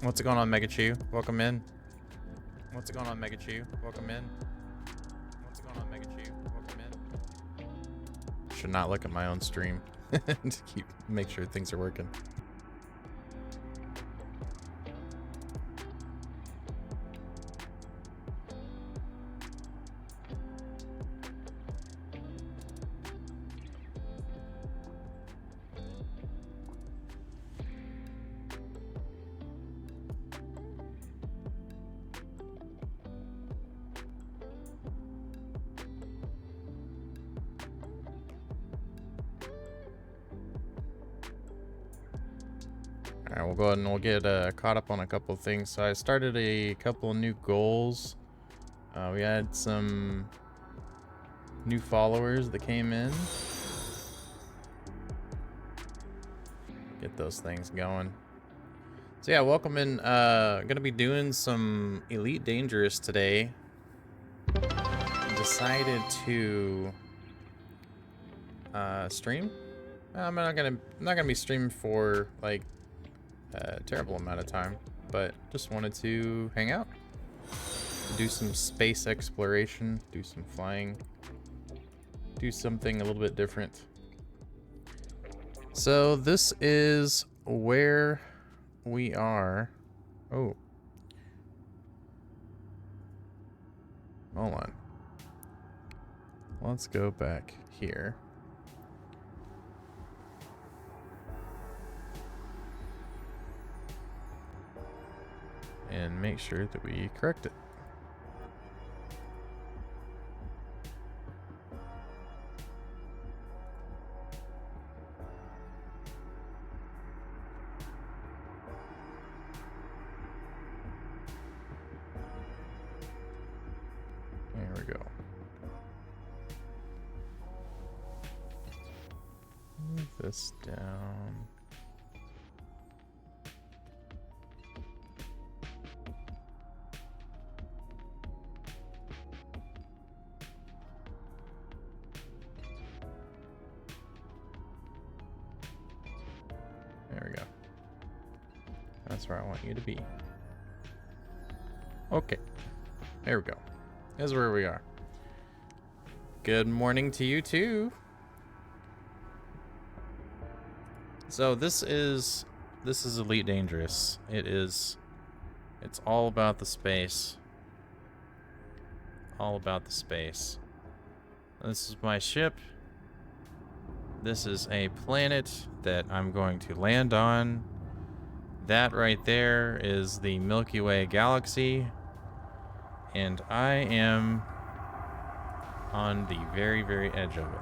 What's going on, Megachew? Welcome in. What's going on, Megachew? Welcome in. What's going on, Megachew? Welcome in. Should not look at my own stream to make sure things are working. Alright, we'll go ahead and we'll get caught up on a couple of things. So I started a couple of new goals. We had some new followers that came in. Get those things going. So yeah, welcome in. Gonna be doing some Elite Dangerous today. Decided to stream. I'm not gonna be streaming for like a terrible amount of time, but just wanted to hang out, do some space exploration, do some flying, do something a little bit different. So this is where we are. Oh, hold on. Let's go back here. And make sure that we correct it. There we go. Move this down. There we go. That's where I want you to be. Okay. There we go. This is where we are. Good morning to you too. So this is Elite Dangerous. It's all about the space. All about the space. This is my ship. This is a planet that I'm going to land on. That right there is the Milky Way galaxy. And I am on the very, very edge of it.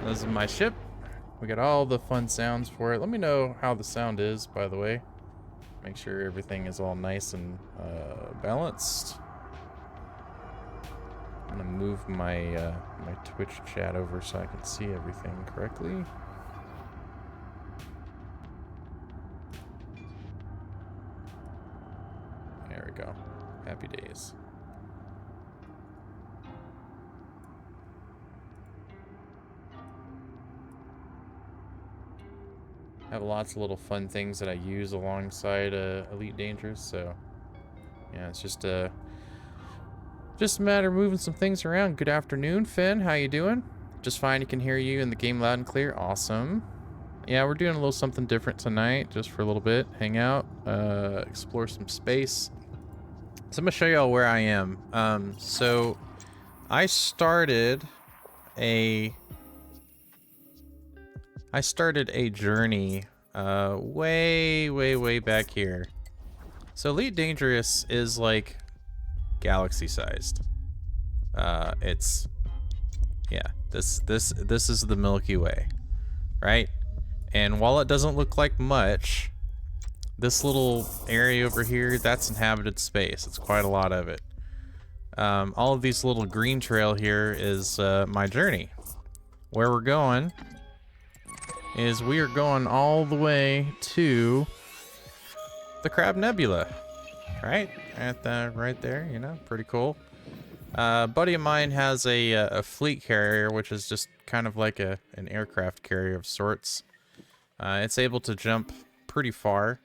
This is my ship. We got all the fun sounds for it. Let me know how the sound is, by the way. Make sure everything is all nice and balanced. I'm gonna move my my Twitch chat over so I can see everything correctly. There we go. Happy days. I have lots of little fun things that I use alongside Elite Dangerous, so yeah, it's just a matter of moving some things around. Good afternoon, Finn. How you doing? Just fine. You can hear you in the game loud and clear. Awesome. Yeah, we're doing a little something different tonight, just for a little bit. Hang out, explore some space. So I'm gonna show y'all where I am. So I started a journey way back here. So Elite Dangerous is like galaxy sized. It's this is the Milky Way, right? And while it doesn't look like much, this little area over here, that's inhabited space. It's quite a lot of it. All of these little green trail here is my journey. Where we're going is we are going all the way to the Crab Nebula, right? Right there, you know, pretty cool. A buddy of mine has a fleet carrier, which is just kind of like an aircraft carrier of sorts. It's able to jump pretty far,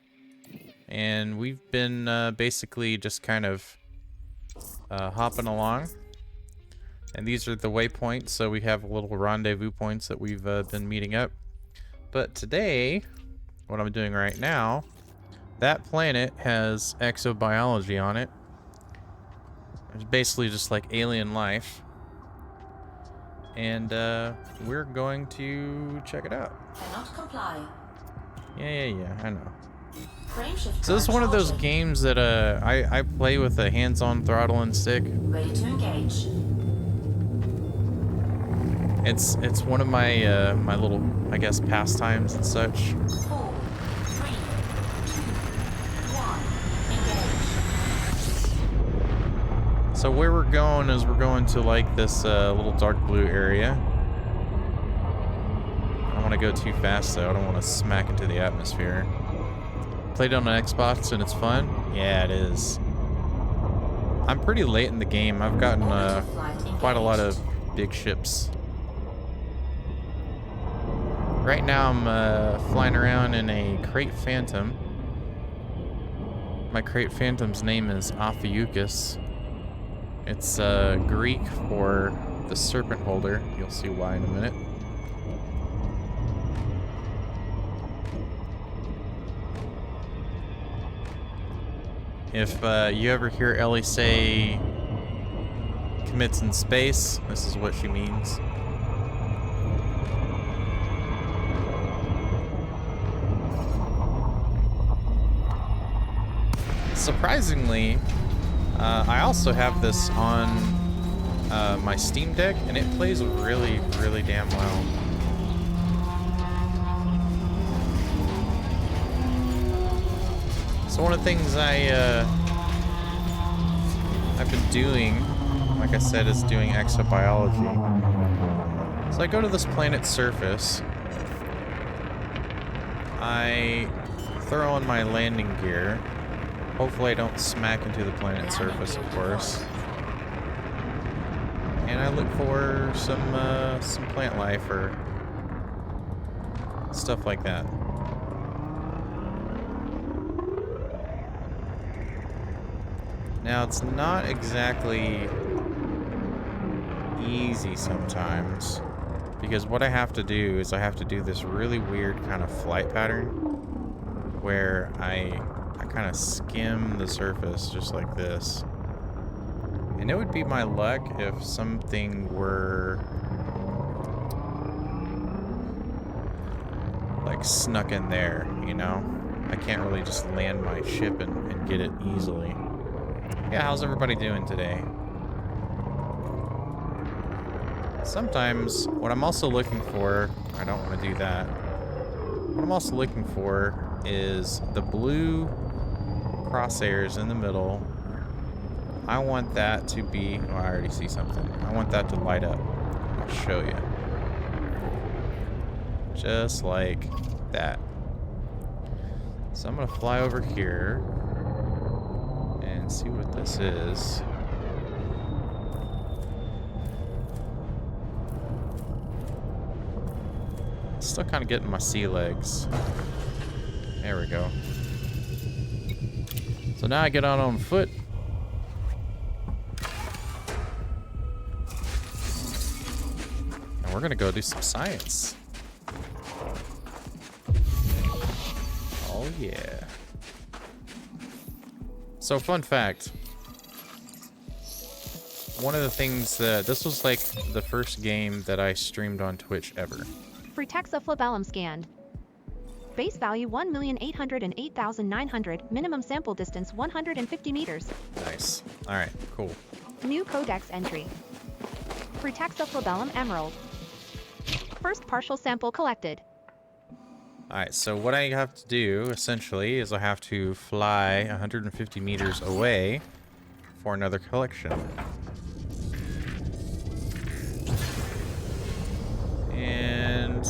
and we've been basically just kind of hopping along. And these are the waypoints, so we have little rendezvous points that we've been meeting up. But today, what I'm doing right now, that planet has exobiology on it. It's basically just like alien life. And we're going to check it out. Cannot comply. Yeah, I know. Frameshift So this is one of those games that I play with a hands-on throttle and stick. Ready to engage. It's one of my my little, I guess, pastimes and such. 4, 3, 2, 1, engage. So where we're going is we're going to like this little dark blue area. I don't want to go too fast though. I don't want to smack into the atmosphere. Played on an Xbox and it's fun? Yeah, it is. I'm pretty late in the game. I've gotten quite a lot of big ships. Right now I'm flying around in a Crate Phantom. My Crate Phantom's name is Ophiuchus. It's Greek for the serpent holder. You'll see why in a minute. If you ever hear Ellie say commits in space, this is what she means. Surprisingly, I also have this on my Steam Deck, and it plays really, really damn well. So one of the things I've been doing, like I said, is doing exobiology. So I go to this planet's surface. I throw on my landing gear. Hopefully I don't smack into the planet's surface, of course. And I look for some plant life or stuff like that. Now, it's not exactly easy sometimes, because what I have to do is I have to do this really weird kind of flight pattern where I kind of skim the surface just like this. And it would be my luck if something were like snuck in there, you know? I can't really just land my ship and get it easily. Yeah, how's everybody doing today? Sometimes what I'm also looking for, I don't want to do that. What I'm also looking for is the blue crosshairs in the middle. I want that to be, oh, I already see something. I want that to light up. I'll show you. Just like that. So I'm gonna fly over here and see what this is. Still kind of getting my sea legs. There we go. So now I get out on foot. And we're gonna go do some science. Oh yeah. So fun fact. One of the things that, this was like the first game that I streamed on Twitch ever. Free Taxaflabellum scanned. Base value 1,808,900. Minimum sample distance 150 meters. Nice. Alright, cool. New codex entry. Free Taxaflabellum emerald. First partial sample collected. Alright, so what I have to do, essentially, is I have to fly 150 meters away for another collection. And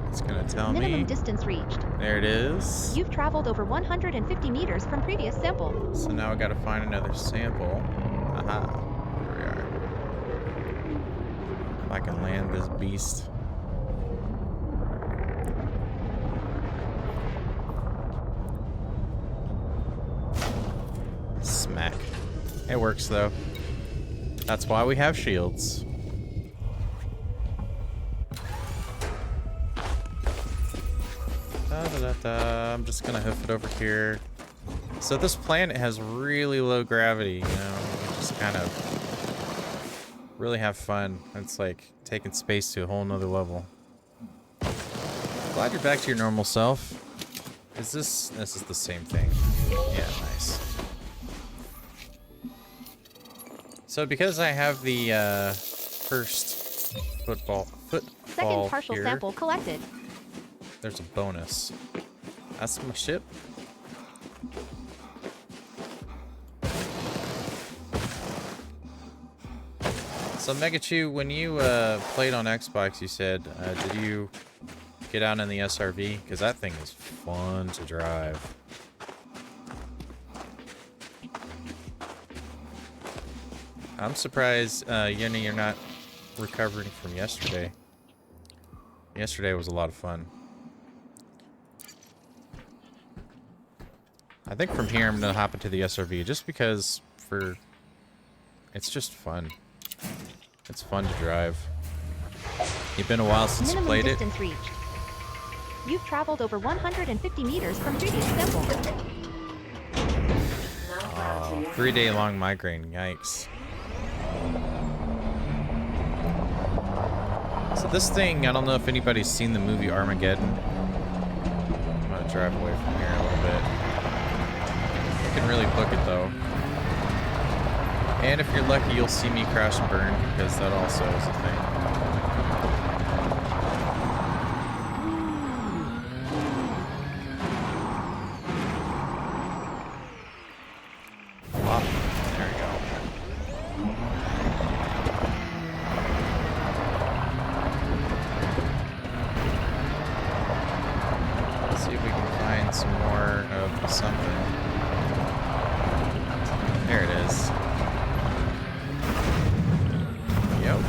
it's gonna Tell Minimum me. distance reached. There it is. You've traveled over 150 meters from previous sample. So now we gotta find another sample. Aha. Here we are. If I can land this beast. Smack. It works though. That's why we have shields. I'm just gonna hoof it over here. So this planet has really low gravity, you know, we just kind of really have fun. It's like taking space to a whole nother level. Glad you're back to your normal self. Is this is the same thing. Yeah, nice. So because I have the first football Second partial here, sample collected. there's a bonus. That's my ship. So Megachew, when you played on Xbox, you said, did you get out in the SRV? Because that thing is fun to drive. I'm surprised, Yenny, you're not recovering from yesterday. Yesterday was a lot of fun. I think from here I'm gonna hop into the SRV just because it's just fun. It's fun to drive. It's been a while since you Minimum played it. distance reached. You've traveled over 150 meters from previous sample. Oh, 3-day-long migraine. Yikes. So this thing, I don't know if anybody's seen the movie Armageddon. I'm gonna drive away from here a little bit. You can really book it though. And if you're lucky, you'll see me crash and burn, because that also is a thing. Pop. There we go. Let's see if we can find some more of something. There it is. Yep.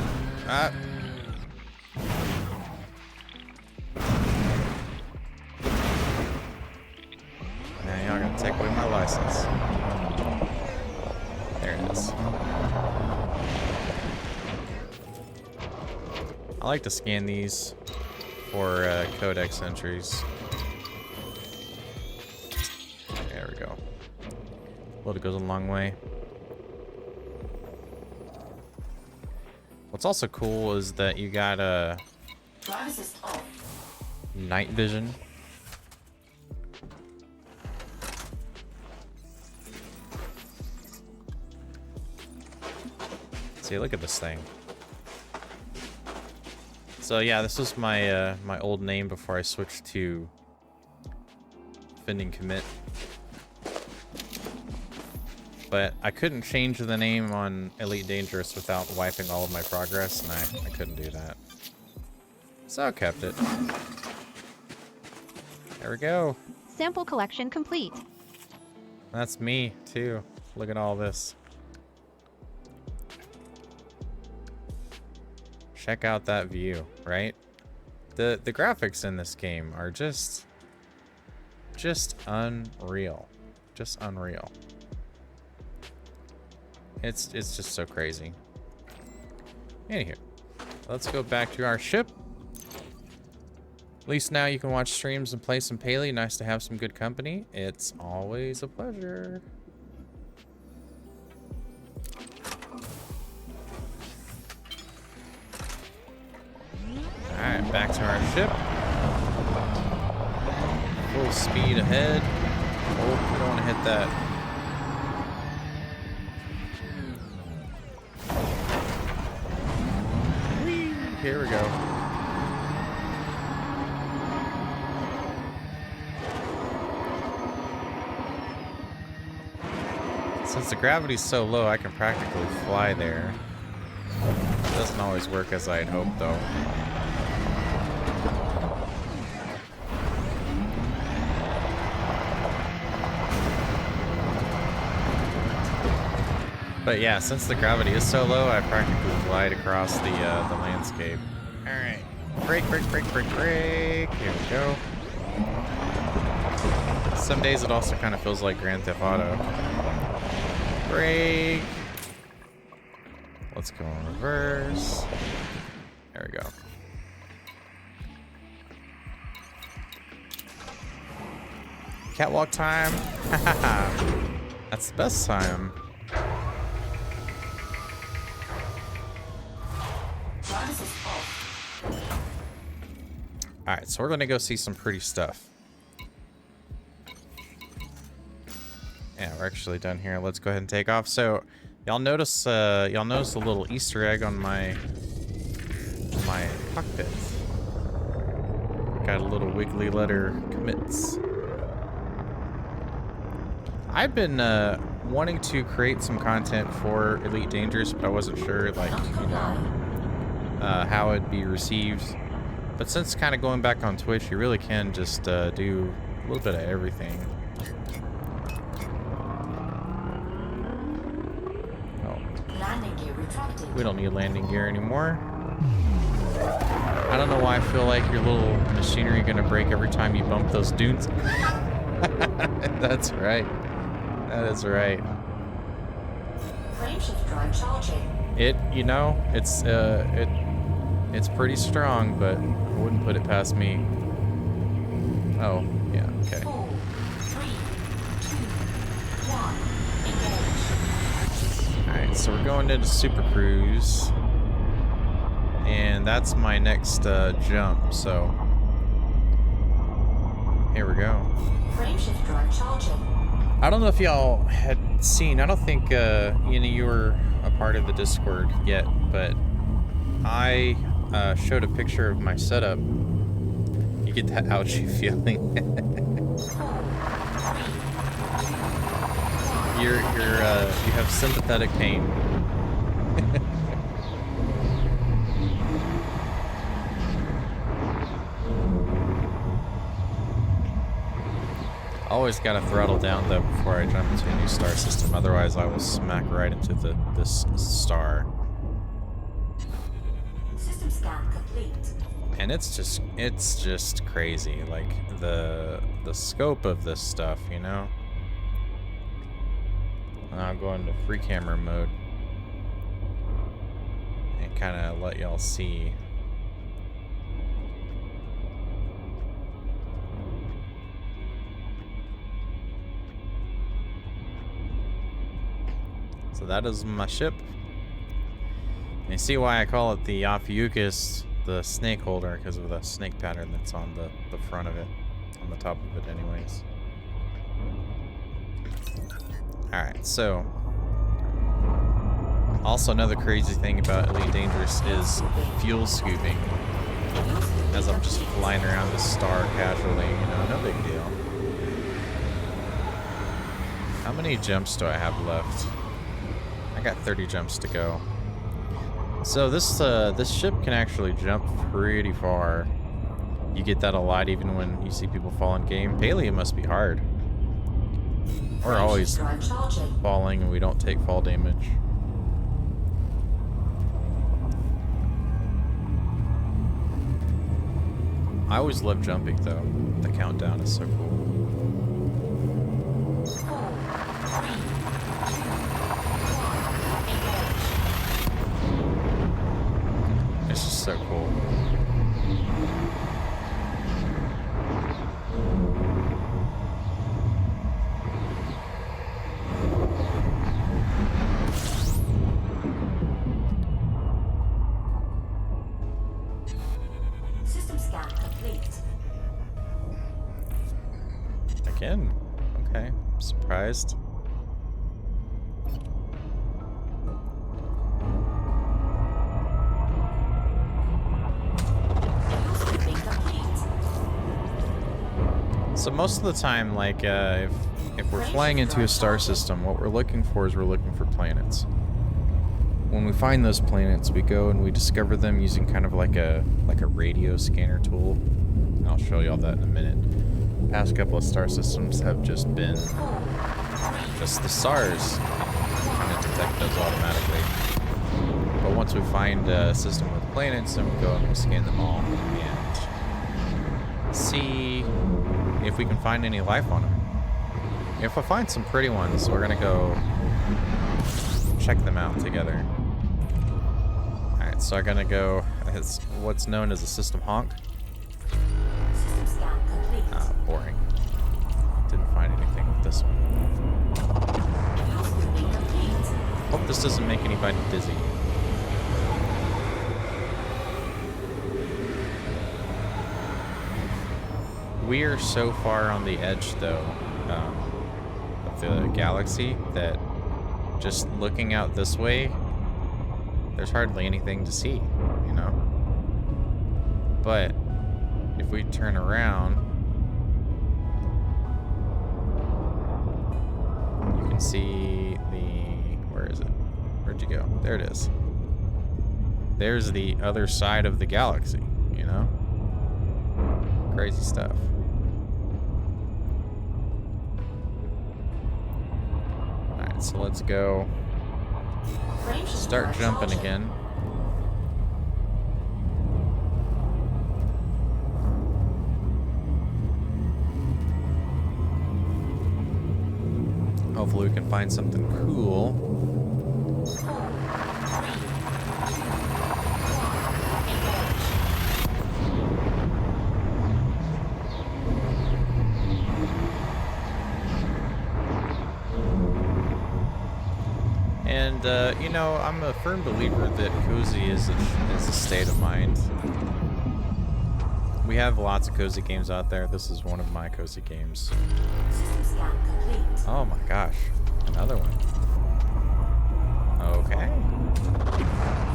Now y'all gotta take away my license. There it is. I like to scan these for codex entries. There we go. Well, it goes a long way. What's also cool is that you got Drive assist off. night vision. See, look at this thing. So yeah, this was my my old name before I switched to offendingcommit. But I couldn't change the name on Elite Dangerous without wiping all of my progress, and I couldn't do that. So I kept it. There we go. Sample collection complete. That's me, too. Look at all this. Check out that view, right? The graphics in this game are just unreal. Just unreal. It's just so crazy. Anywho, let's go back to our ship. At least now you can watch streams and play some Paley. Nice to have some good company. It's always a pleasure. Alright, back to our ship. Full speed ahead. Oh, we don't want to hit that. Here we go. Since the gravity's so low, I can practically fly there. It doesn't always work as I'd hoped, though. But yeah, since the gravity is so low, I practically glide across the landscape. All right, brake, brake, brake, brake, brake. Here we go. Some days it also kind of feels like Grand Theft Auto. Brake. Let's go in reverse. There we go. Catwalk time. That's the best time. Alright, so we're gonna go see some pretty stuff. Yeah, we're actually done here. Let's go ahead and take off. So y'all notice a little Easter egg on my cockpit. Got a little wiggly letter commits. I've been wanting to create some content for Elite Dangerous, but I wasn't sure, like, you know, how it'd be received. But since kind of going back on Twitch, you really can just do a little bit of everything. Oh. Landing gear retracted. We don't need landing gear anymore. I don't know why I feel like your little machinery gonna break every time you bump those dunes. That's right. That is right. Frameshift drive charging. It, you know, it's pretty strong, but I wouldn't put it past me. Oh, yeah, okay. 4, 3, 2, 1. Engage. Alright, so we're going into Super Cruise. And that's my next jump, so here we go. Frameshift drive charging. I don't know if y'all had seen, I don't think you were a part of the Discord yet, but I showed a picture of my setup. You get that ouchy feeling. 4, 3, 2, 1. You have sympathetic pain. Always gotta throttle down though before I jump into a new star system, otherwise I will smack right into this star. System scan complete. And it's just crazy, like the scope of this stuff, you know. And I'll go into free camera mode and kind of let y'all see. So that is my ship. And you see why I call it the Ophiuchus, the snake holder, because of the snake pattern that's on the front of it, on the top of it anyways. Alright, so also another crazy thing about Elite Dangerous is fuel scooping. As I'm just flying around the star casually, you know, no big deal. How many jumps do I have left? I got 30 jumps to go. So this ship can actually jump pretty far. You get that a lot even when you see people fall in game. Paley, it must be hard. We're always falling and we don't take fall damage. I always love jumping though. The countdown is so cool. 4, 3, 2, 1. Engage. It's just so cool. System scan complete. Again. Okay. I'm surprised. Sweeping complete. So most of the time, like, if we're flying into a star system, what we're looking for is we're looking for planets. When we find those planets, we go and we discover them using kind of like a radio scanner tool. I'll show y'all that in a minute. The past couple of star systems have just been just the stars kind of detecting does automatically. But once we find a system with planets, then we go and we scan them all and see if we can find any life on them. If I find some pretty ones, we're gonna go check them out together. Alright, so I'm gonna go as what's known as a system honk. System scan complete. Ah, boring. Didn't find anything with this one. Fuel scooping complete. Hope this doesn't make anybody dizzy. We are so far on the edge, though, of the galaxy that just looking out this way, there's hardly anything to see, you know? But if we turn around, you can see the... Where is it? Where'd you go? There it is. There's the other side of the galaxy, you know? Crazy stuff. Alright, so let's go start jumping again. Hopefully we can find something cool. And, you know, I'm a firm believer that cozy is a state of mind. We have lots of cozy games out there. This is one of my cozy games. System scan complete. Oh my gosh, another one. Okay.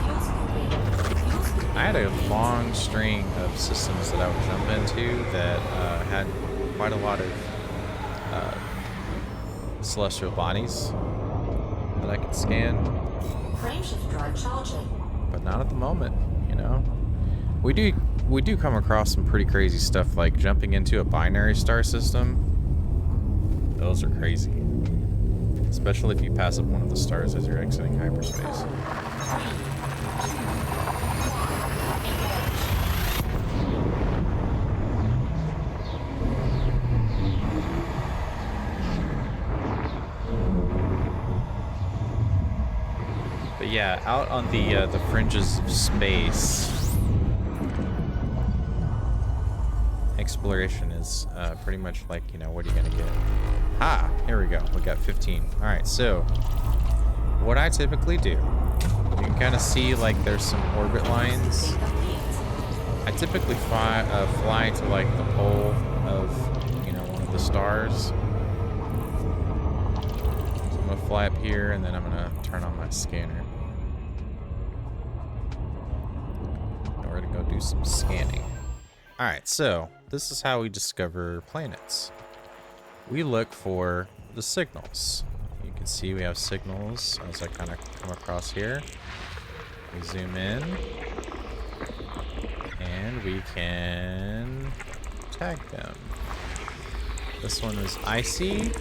Fuel scooping. Fuel scooping. I had a long string of systems that I would jump into that had quite a lot of celestial bodies that I could scan, Frameshift drive charging. but not at the moment, you know. We do come across some pretty crazy stuff, like jumping into a binary star system. Those are crazy. Especially if you pass up one of the stars as you're exiting hyperspace. But yeah, out on the fringes of space, exploration is pretty much like, you know, what are you gonna get? Ah, here we go. We got 15. All right, so what I typically do, you can kind of see like there's some orbit lines. I typically fly to like the pole of, you know, one of the stars. So I'm gonna fly up here and then I'm gonna turn on my scanner. And we're gonna go do some scanning. All right, so this is how we discover planets. We look for the signals. You can see we have signals as I kind of come across here. We zoom in and we can tag them. This one is icy.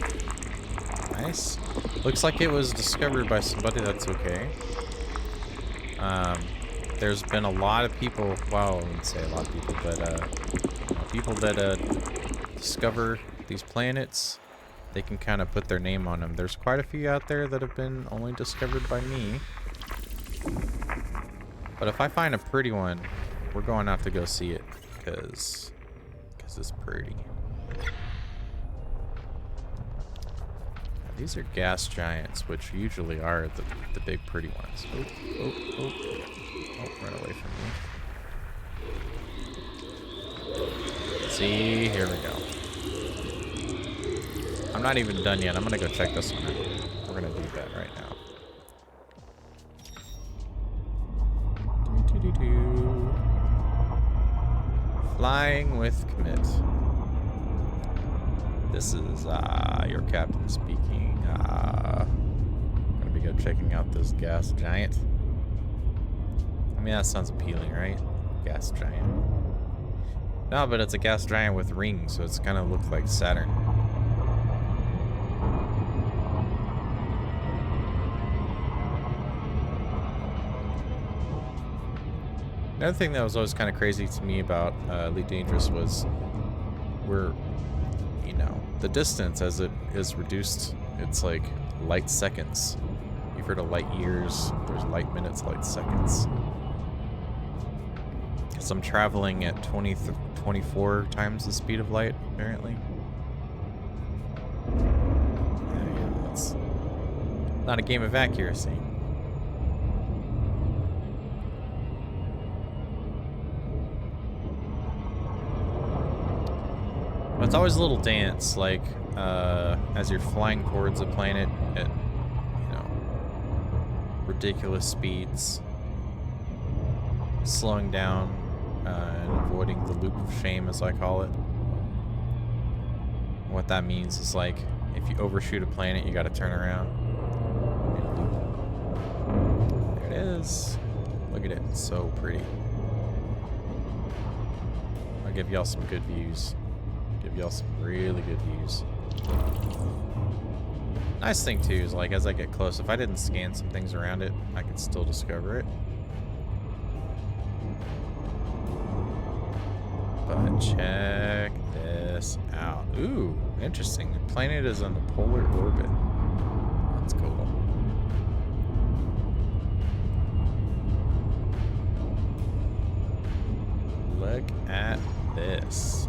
Nice. Looks like it was discovered by somebody. That's okay. There's been a lot of people, well, I wouldn't say a lot of people, but people that discover these planets, they can kind of put their name on them. There's quite a few out there that have been only discovered by me. But if I find a pretty one, we're going out to go see it because it's pretty. These are gas giants, which usually are the big pretty ones. Oh, run away from me. See, here we go. I'm not even done yet. I'm gonna go check this one out. We're gonna do that right now. Flying with commit. This is your captain speaking. Gonna be go checking out this gas giant. I mean, that sounds appealing, right? Gas giant. No, but it's a gas giant with rings, so it's kind of looks like Saturn. Another thing that was always kind of crazy to me about Elite Dangerous was you know, the distance as it is reduced, it's like light seconds. You've heard of light years, there's light minutes, light seconds. So I'm traveling at 24 times the speed of light, apparently. Yeah, it's not a game of accuracy. But it's always a little dance, like as you're flying towards a planet at, you know, ridiculous speeds, slowing down and avoiding the loop of shame, as I call it. What that means is, like, if you overshoot a planet, you got to turn around and loop. There it is. Look at it, it's so pretty. I'll give y'all some good views. Give y'all some really good views. Nice thing too is, like, as I get close, if I didn't scan some things around it, I could still discover it. But check this out. Ooh, interesting. The planet is on the polar orbit. That's cool. Look at this.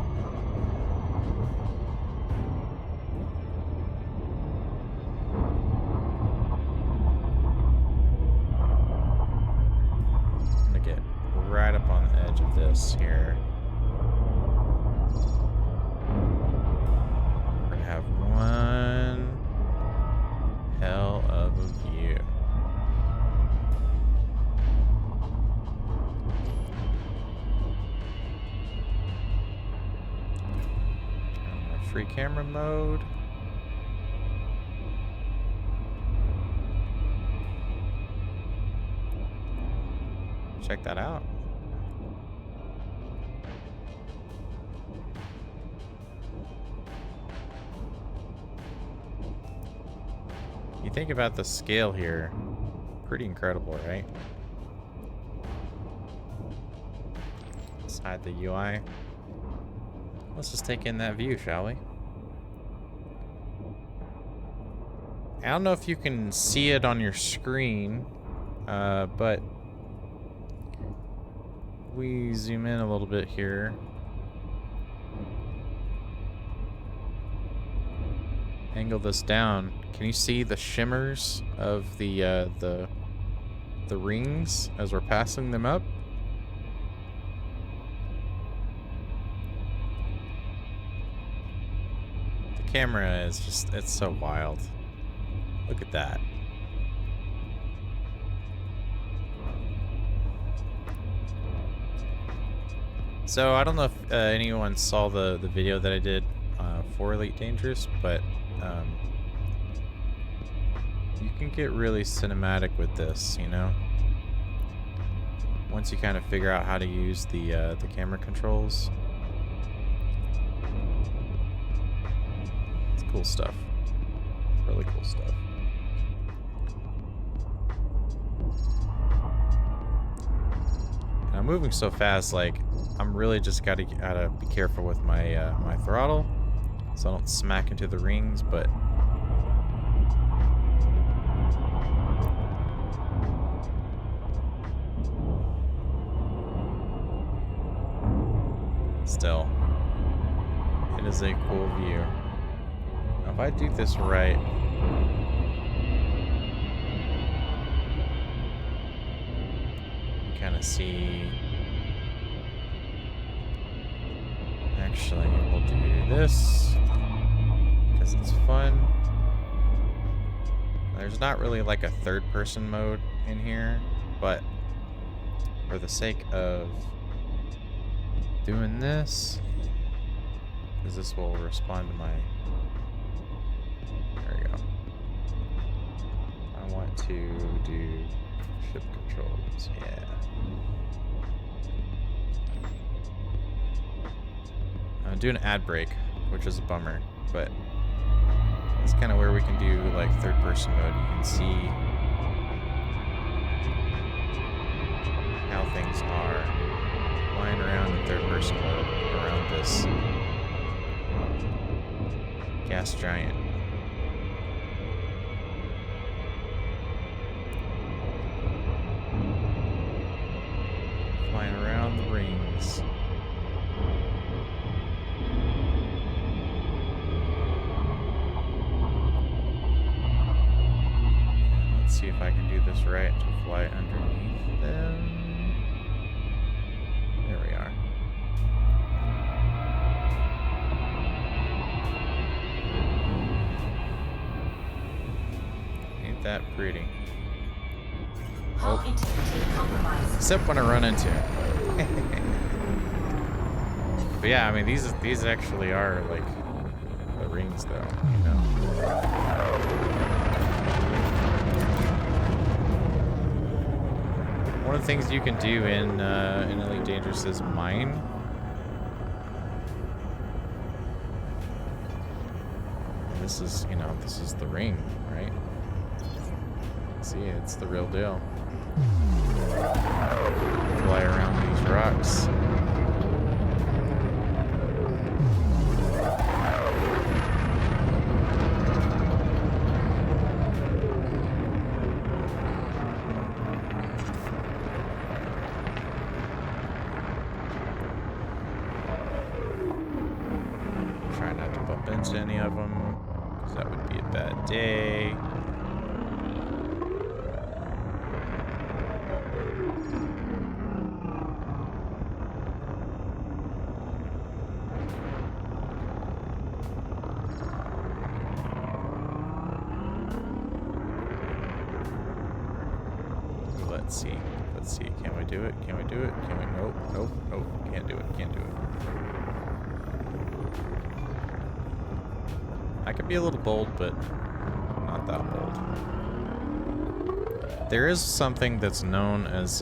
I'm gonna get right up on the edge of this here. We're gonna have one hell of a view. Free camera mode. Check that out. You think about the scale here, pretty incredible, right? Let's hide the UI. Let's just take in that view, shall we? I don't know if you can see it on your screen, but we zoom in a little bit here. Angle this down. Can you see the shimmers of the rings as we're passing them up? The camera is just, it's so wild. Look at that. So I don't know if anyone saw the video that I did for Elite Dangerous, but you can get really cinematic with this, you know? Once you kind of figure out how to use the camera controls. It's cool stuff. Really cool stuff. And I'm moving so fast, like, I'm really just gotta be careful with my my throttle, so I don't smack into the rings. But still, it is a cool view. Now, if I do this right, you kind of see. Actually, we'll do this because it's fun. There's not really like a third-person mode in here, but for the sake of doing this, because this will respond to my... There we go. I want to do ship controls, yeah. I'm doing an ad break, which is a bummer, but that's kind of where we can do like third-person mode. You can see how things are. flying around in third person mode around this gas giant. Flying around the rings. Let's see if I can do this right to fly underneath them. There we are. Ain't that pretty? Hull integrity compromised. Except when I run into it. But yeah, I mean these actually are like the rings though, you know. One of the things you can do in Elite Dangerous is mine. And this is, you know, this is the ring, right? See, it's the real deal. Fly around these rocks. Try not to bump into any of them, because that would be a bad day. Let's see. Can we do it? Can we do it? Can we? Nope. Can't do it. Can't do it. I could be a little bold, but not that bold. There is something that's known as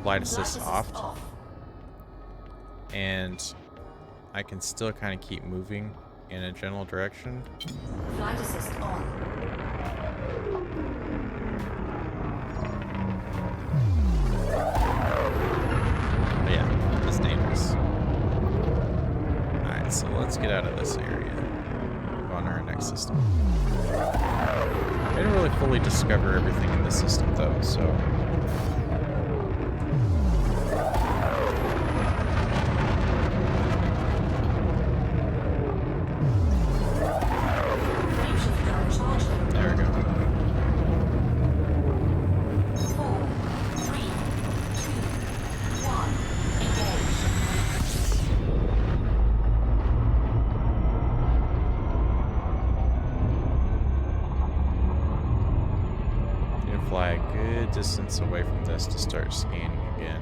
flight assist off, and I can still kind of keep moving in a general direction. Flight assist on. But yeah, it's dangerous. Alright, so let's get out of this area. Go on to our next system. I didn't really fully discover everything in this system though, so. Frameshift drive charging. There we go. 4, 3, 2, 1. Engage. You can fly a good distance away from this to start scanning again.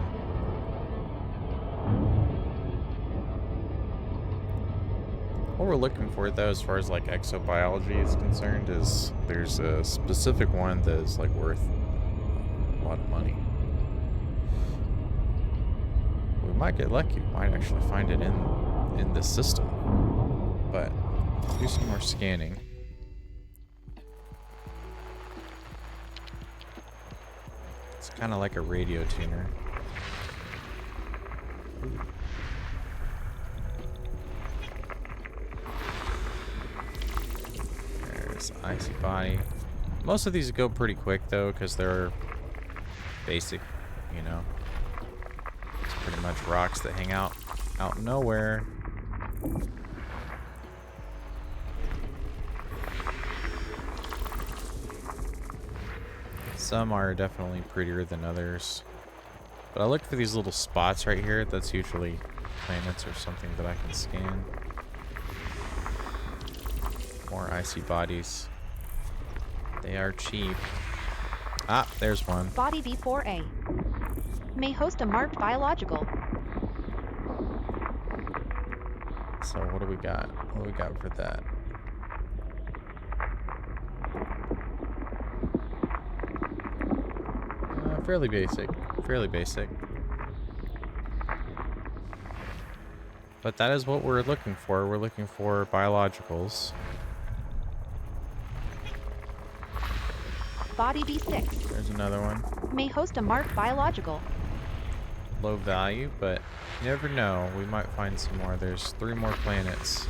What we're looking for though, as far as like exobiology is concerned, is there's a specific one that is like worth a lot of money. We might get lucky, we might actually find it in this system. But let's do some more scanning. It's kind of like a radio tuner. Ooh. There's icy body. Most of these go pretty quick though, because they're basic, you know. It's pretty much rocks that hang out in nowhere. Some are definitely prettier than others. But I look for these little spots right here. That's usually planets or something that I can scan. More icy bodies. They are cheap. Ah, there's one. Body B4A. May host a marked biological. So what do we got? What do we got for that? Fairly basic. Fairly basic. But that is what we're looking for. We're looking for biologicals. Body B6. There's another one. May host a marked biological. low value, but you never know. We might find some more. There's 3 more planets.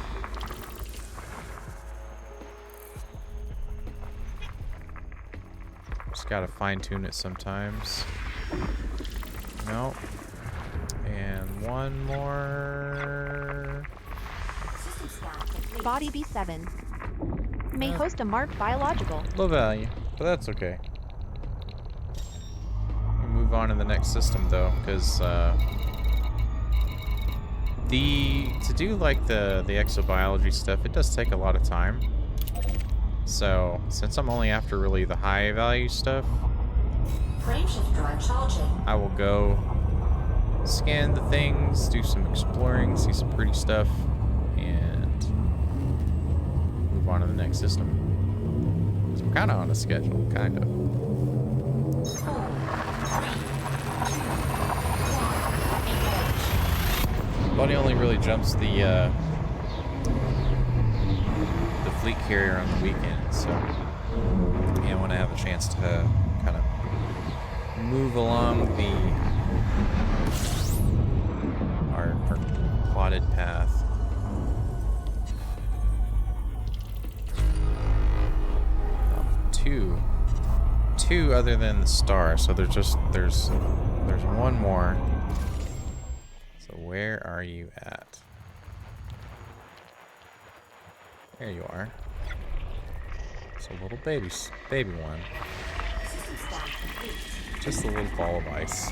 Just gotta fine-tune it sometimes. Nope. And 1 more. System scan complete. Body B7. May host a marked biological. Low value, but that's okay. We'll move on to the next system though, because to do like the exobiology stuff, it does take a lot of time. So since I'm only after really the high value stuff, Frameshift drive charging. I will go scan the things, do some exploring, see some pretty stuff, and move on to the next system. So we're kind of on a schedule, kind of. 4, 3, 2, 1, engage. Buddy only really jumps the fleet carrier on the weekend, so yeah, when I have a chance to kind of move along our plotted path. Two other than the star, so there's 1 more. So where are you at? There you are. It's a little baby one. System scan complete. Just a little ball of ice.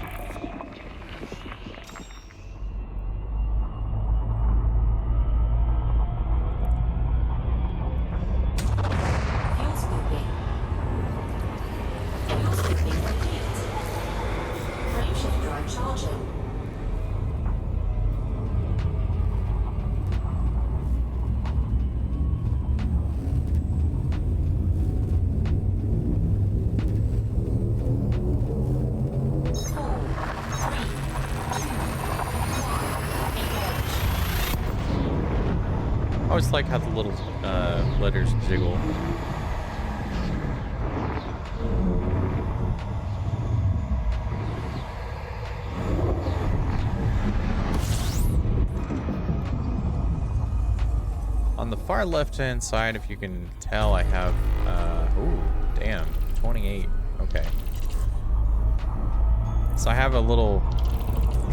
Fuel scooping. Fuel scooping complete. Frameshift drive charging. I always like how the little letters jiggle. On the far left-hand side, if you can tell, I have, ooh, damn, 28, okay. So I have a little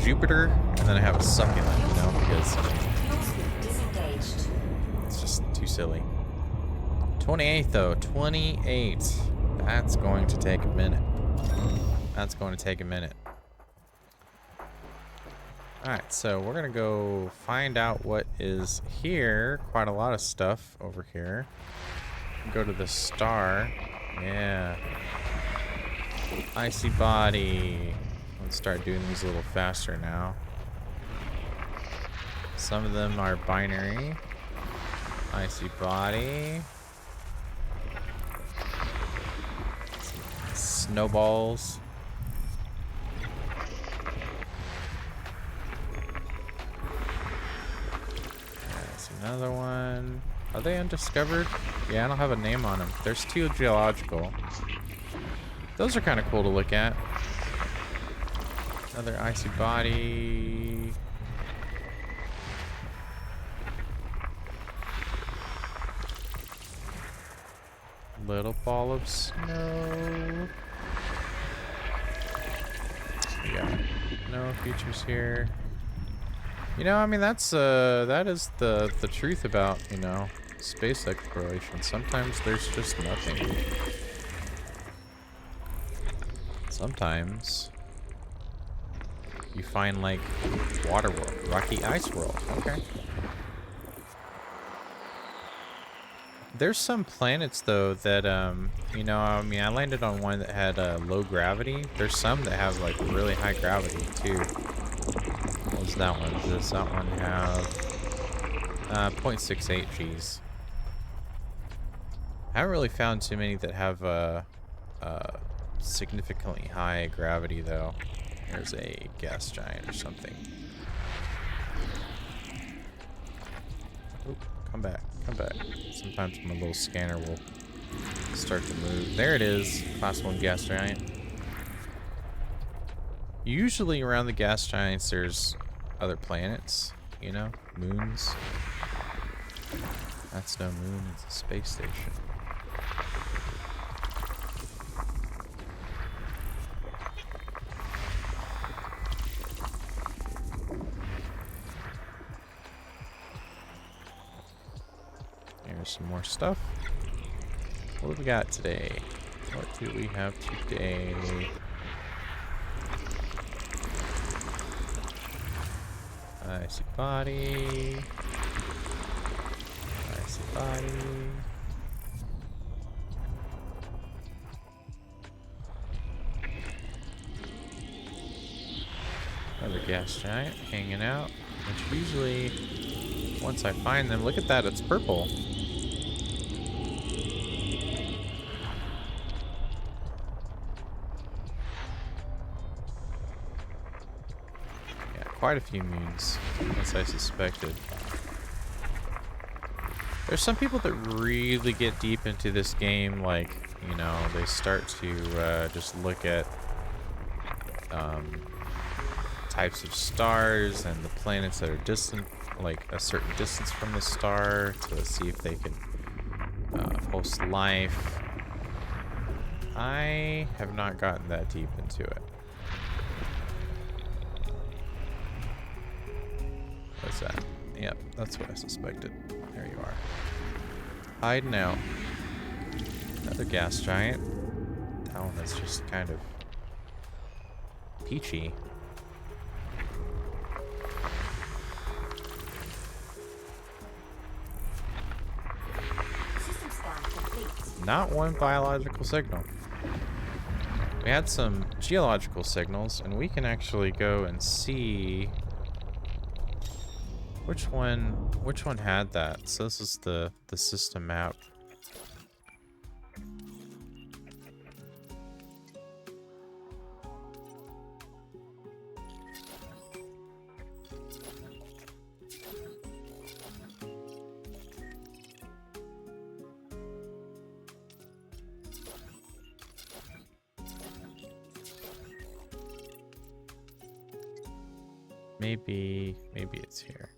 Jupiter, and then I have a succulent, you know, because Fuel scoop disengaged. it's just too silly. 28 though, 28. That's going to take a minute. That's going to take a minute. Alright, so we're gonna go find out what is here. Quite a lot of stuff over here. Go to the star. Yeah. Icy body. Let's start doing these a little faster now. Some of them are binary. Icy body. Snowballs. There's another one. Are they undiscovered? Yeah, I don't have a name on them. There's 2 geological. Those are kind of cool to look at. Another icy body. Little ball of snow. Yeah, no features here. You know, I mean, that is the truth about, you know, space exploration. Sometimes there's just nothing. Sometimes you find like water world, rocky ice world. Okay. There's some planets though that you know, I mean, I landed on one that had low gravity. There's some that have like really high gravity too. What was that one? Does that one have 0.68 Gs? I haven't really found too many that have significantly high gravity though. There's a gas giant or something. Oop, come back, come back. Sometimes my little scanner will start to move. There it is, class 1 gas giant. Usually around the gas giants, there's other planets, you know, moons. That's no moon, it's a space station. Here's some more stuff. What do we got today? What do we have today? I see body. I see body. Another gas giant hanging out. Which usually, once I find them, look at that, it's purple. Quite a few moons, as I suspected. There's some people that really get deep into this game, like, you know, they start to just look at types of stars and the planets that are distant, like a certain distance from the star, to see if they can host life. I have not gotten that deep into it. What's that? Yep, that's what I suspected. There you are. Hiding out. Another gas giant. That one is just kind of peachy. System scan complete. Not one biological signal. We had some geological signals, and we can actually go and see which one had that. So this is the system map. Maybe it's here.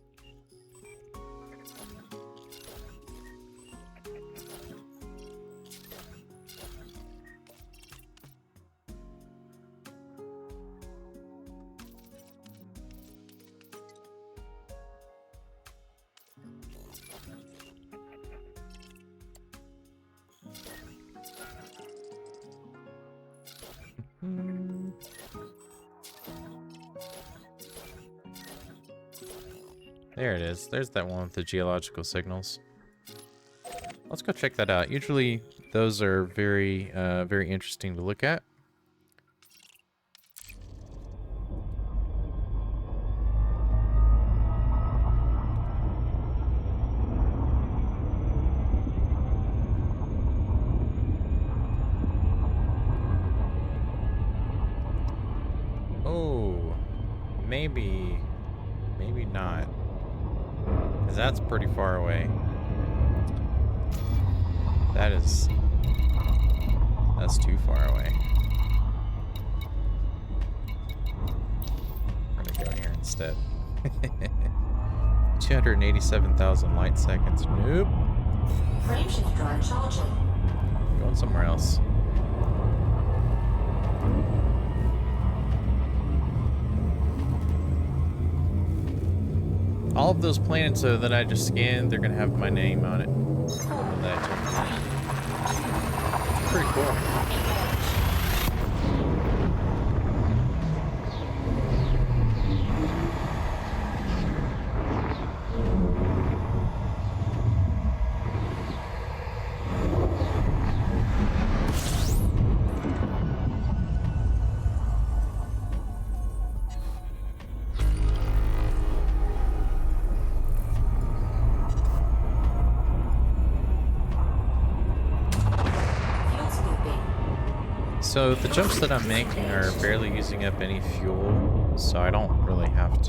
There it is. There's that one with the geological signals. Let's go check that out. Usually those are very, very interesting to look at. Oh, maybe not. Because that's pretty far away. That's too far away. We're gonna go here instead. 287,000 light seconds. Nope. Frameshift drive charging. Going somewhere else. All of those planets that I just scanned, they're gonna have my name on it. That I took. Pretty cool. So the jumps that I'm making are barely using up any fuel, so I don't really have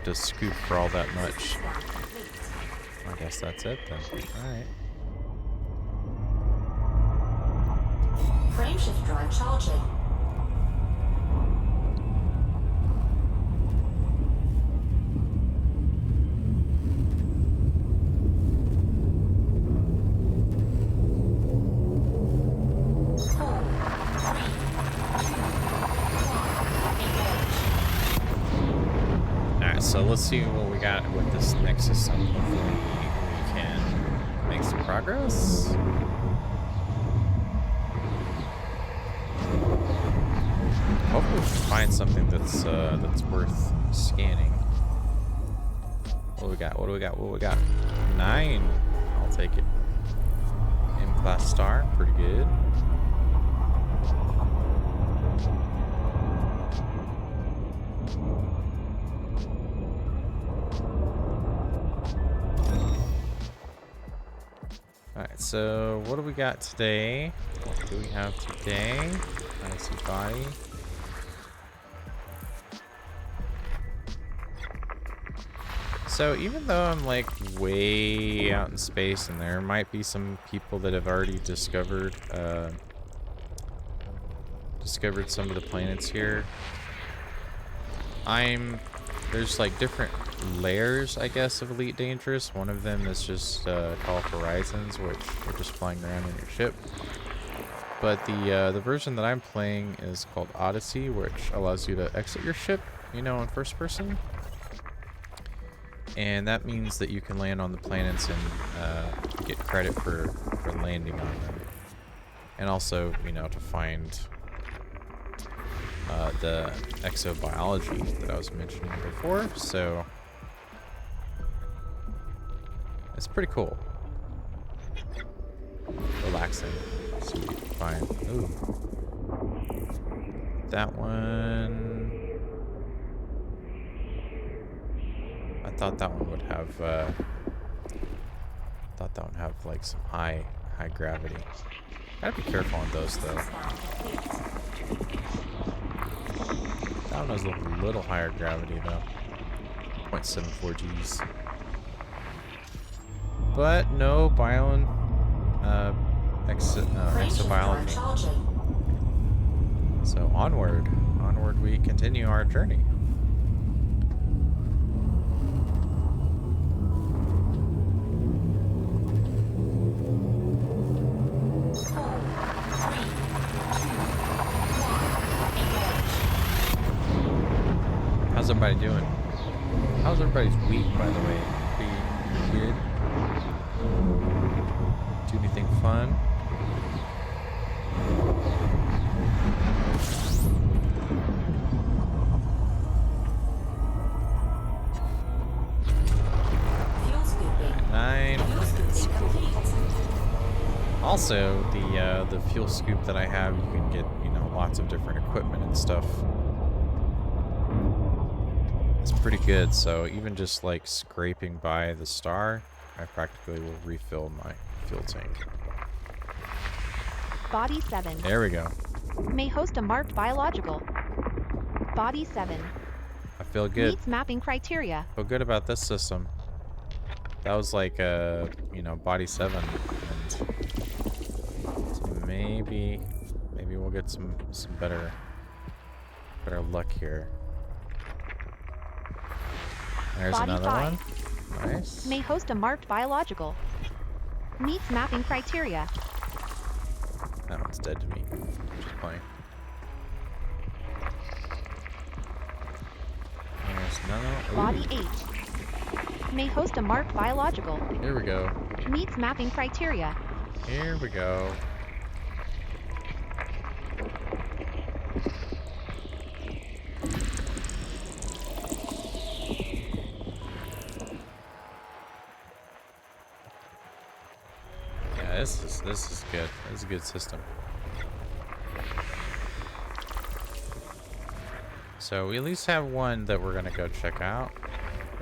to scoop for all that much. I guess that's it then. Alright. Frameshift drive charging. Alright, so let's see what we got with this next system. Hopefully we can make some progress. Hopefully we can find something that's worth scanning. What do we got? What do we got? What do we got? 9. I'll take it. M-class star, pretty good. Alright, so what do we got today? What do we have today? I see body. So even though I'm like way out in space and there might be some people that have already discovered some of the planets here, there's like different layers, I guess, of Elite Dangerous. One of them is just called Horizons, which you're just flying around in your ship. But the version that I'm playing is called Odyssey, which allows you to exit your ship, you know, in first person. And that means that you can land on the planets and get credit for landing on them. And also, you know, to find the exobiology that I was mentioning before. So it's pretty cool. Relaxing. Sweet. Fine. Ooh. That one... I thought that one would have like some high gravity. Gotta be careful on those though. That one has a little higher gravity though. 0.74 Gs. But no exobiology. So onward we continue our journey. How's everybody doing? How's everybody's week, by the way? Pretty good? Do anything fun? Fuel scooping. 9. Fuel scooping complete. Also, the fuel scoop that I have, you can get, you know, lots of different equipment and stuff. It's pretty good, so even just like scraping by the star, I practically will refill my fuel tank. Body 7. There we go. May host a marked biological. Body 7. I feel good. Meets mapping criteria. Feel good about this system. That was like you know, body 7, and so maybe we'll get some better luck here. There's Body another 5. one. Nice. May host a marked biological. Meets mapping criteria. That one's dead to me. Just playing. There's another one. Body Ooh. 8. May host a marked biological. Here we go. Meets mapping criteria. Here we go. Yeah, this is good. This is a good system. So we at least have one that we're gonna go check out.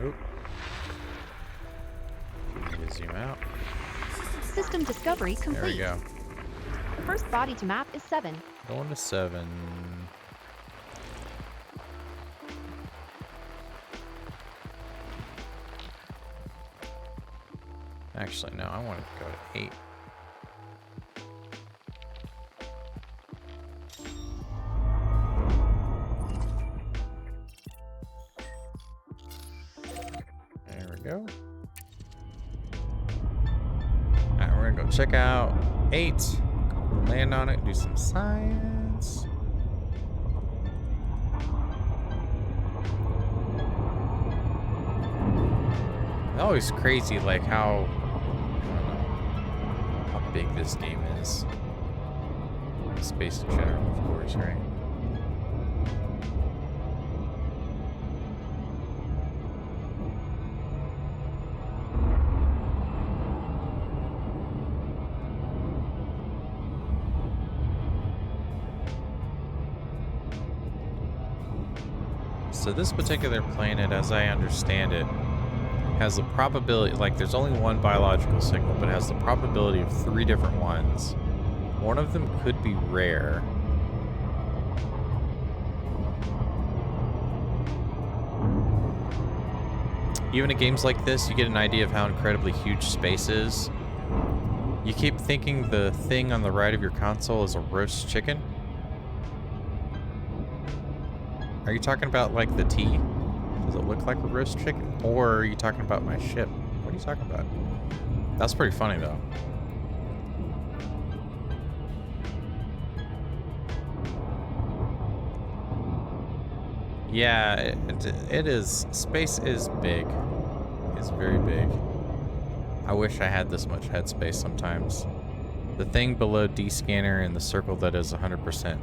Oop. Need to zoom out. System discovery complete. There we go. First body to map is 7. Going to 7. Actually, no, I want to go to 8. go. Alright, we're gonna go check out 8. Go land on it, do some science. It's always crazy, like how, I don't know, how big this game is. Space in general, of course, right? So this particular planet, as I understand it, has the probability, like there's only one biological signal, but has the probability of 3 different ones. One of them could be rare. Even in games like this, you get an idea of how incredibly huge space is. You keep thinking the thing on the right of your console is a roast chicken? Are you talking about, like, the T? Does it look like a roast chicken? Or are you talking about my ship? What are you talking about? That's pretty funny, though. Yeah, it is. Space is big. It's very big. I wish I had this much headspace sometimes. The thing below D-scanner and the circle that is 100%.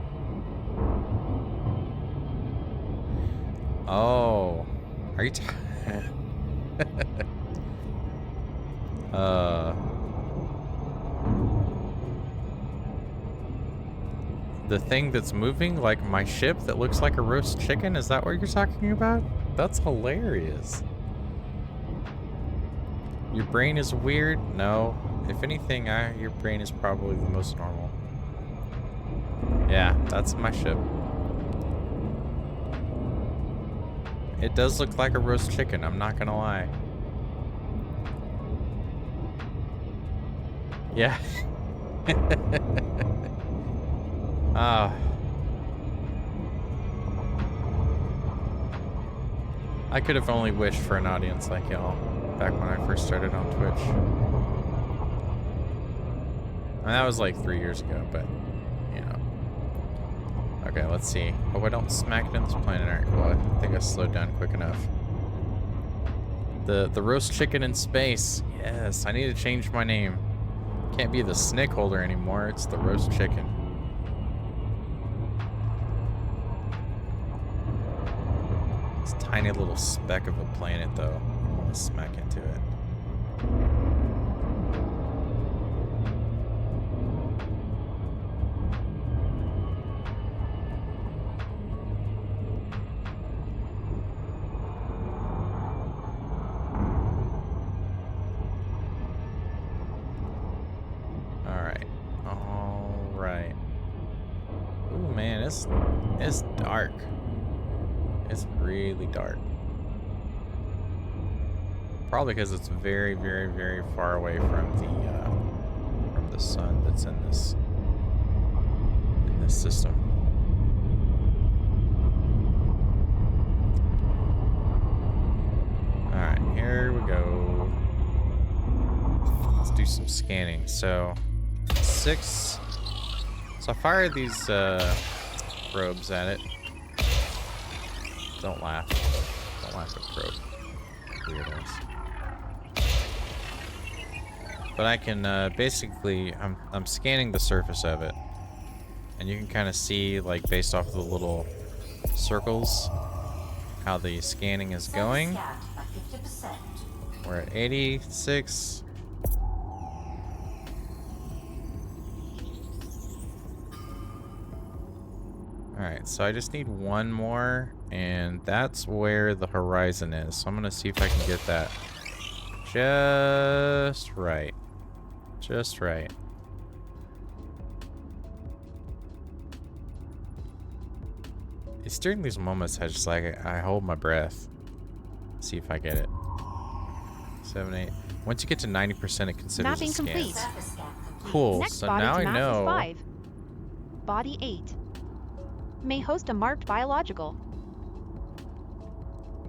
Oh, are you the thing that's moving, like my ship that looks like a roast chicken, is that what you're talking about? That's hilarious. Your brain is weird? No. If anything, your brain is probably the most normal. Yeah, that's my ship. It does look like a roast chicken, I'm not gonna lie. Yeah. I could have only wished for an audience like y'all back when I first started on Twitch. And that was like 3 years ago, but you know. Okay, let's see. Hope I don't smack it in this planet. Alright, cool. I think I slowed down quick enough. The roast chicken in space. Yes, I need to change my name. Can't be the snake holder anymore. It's the roast chicken. This tiny little speck of a planet, though. I want to smack into it. It's dark. It's really dark. Probably because it's very, very, very far away from the sun that's in this system. All right, here we go. Let's do some scanning. So 6. So I fired these probes at it. Don't laugh. Don't laugh at probe. Weirdos. But I can basically, I'm scanning the surface of it, and you can kind of see, like, based off of the little circles, how the scanning is going. We're at 86. Alright, so I just need one more, and that's where the horizon is. So I'm gonna see if I can get that just right. Just right. It's during these moments I just I hold my breath. See if I get it. 7, 8. Once you get to 90%, it considers Mapping it scans. complete. Cool. Next So body now to I map know. is 5. Body 8. May host a marked biological.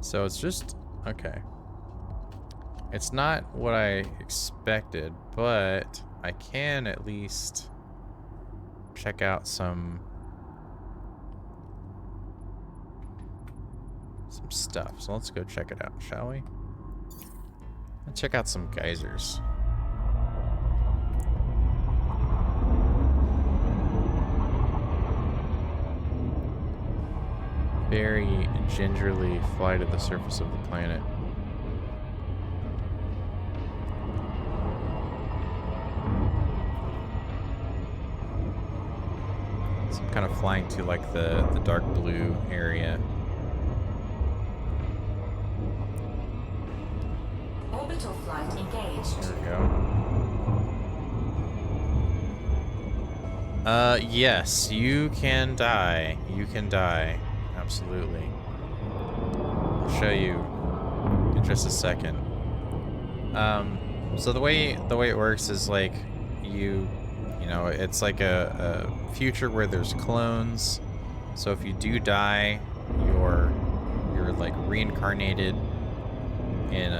So it's just okay. It's not what I expected, but I can at least check out some stuff. So let's go check it out, shall we? Let's check out some geysers. Very gingerly fly to the surface of the planet. So I'm kind of flying to like the dark blue area. Orbital flight engaged. There we go. Yes, you can die. You can die. Absolutely. I'll show you in just a second. So the way it works is like you know, it's like a future where there's clones. So if you do die, you're like reincarnated in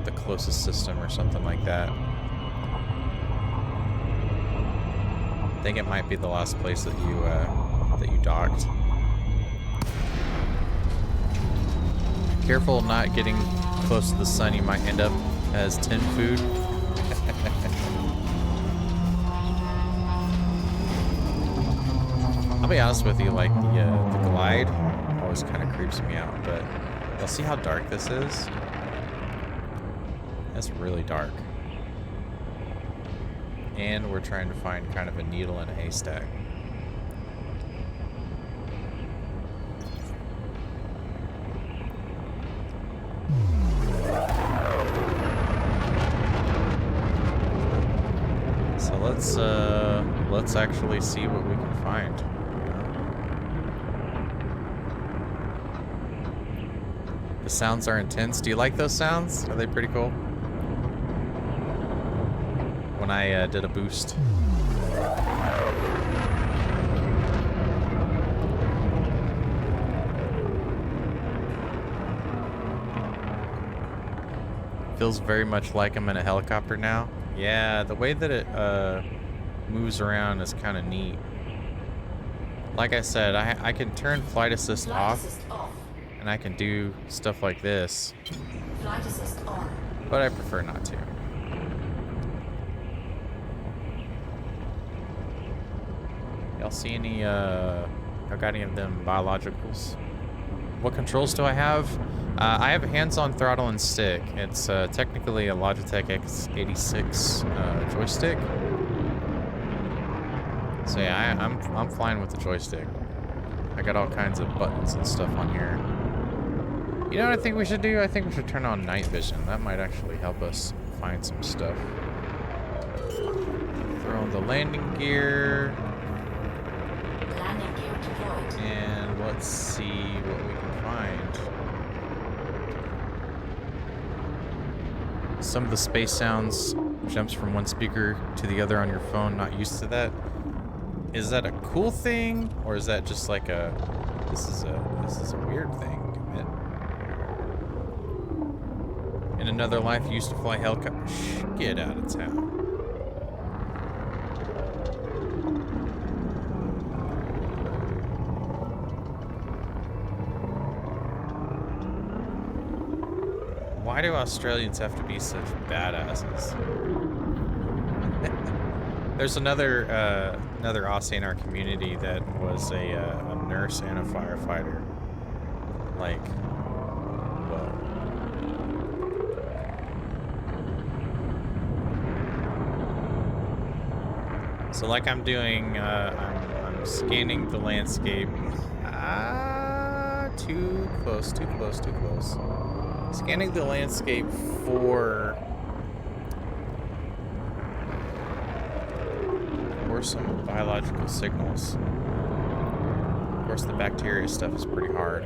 the closest system or something like that. I think it might be the last place that you docked. Careful not getting close to the sun, you might end up as tin food. I'll be honest with you, like the glide always kind of creeps me out, but you'll see how dark this is. It's really dark. And we're trying to find kind of a needle in a haystack. So let's actually see what we can find. The sounds are intense. Do you like those sounds? Are they pretty cool? When I did a boost. Feels very much like I'm in a helicopter now. Yeah, the way that it moves around is kind of neat. Like I said, I can turn flight assist off, and I can do stuff like this. Flight assist on. But I prefer not to. Y'all see any, I got any of them biologicals? What controls do I have? I have hands-on throttle and stick. It's technically a Logitech X86 joystick. So yeah, I'm flying with the joystick. I got all kinds of buttons and stuff on here. You know what I think we should do? I think we should turn on night vision. That might actually help us find some stuff. Throw on the landing gear. Landing gear deployed. And let's see what we can find. Some of the space sounds jumps from one speaker to the other on your phone. Not used to that. Is that a cool thing, or is that just like a this is a weird thing? In another life, you used to fly helicopter. Shh, get out of town. Why do Australians have to be such badasses? There's another Aussie in our community that was a nurse and a firefighter. Like, whoa. So like I'm doing, I'm scanning the landscape. Too close, too close, too close. Scanning the landscape for some biological signals. Of course, the bacteria stuff is pretty hard.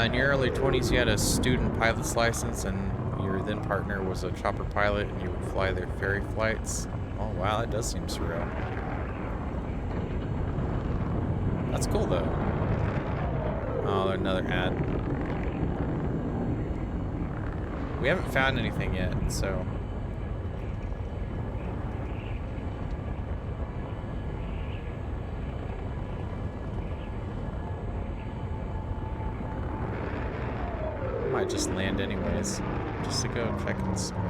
In your early 20s, you had a student pilot's license, and your then partner was a chopper pilot, and you would fly their ferry flights. Oh wow, that does seem surreal. That's cool though. Oh, another ad. We haven't found anything yet, so... Might just land anyways, just to go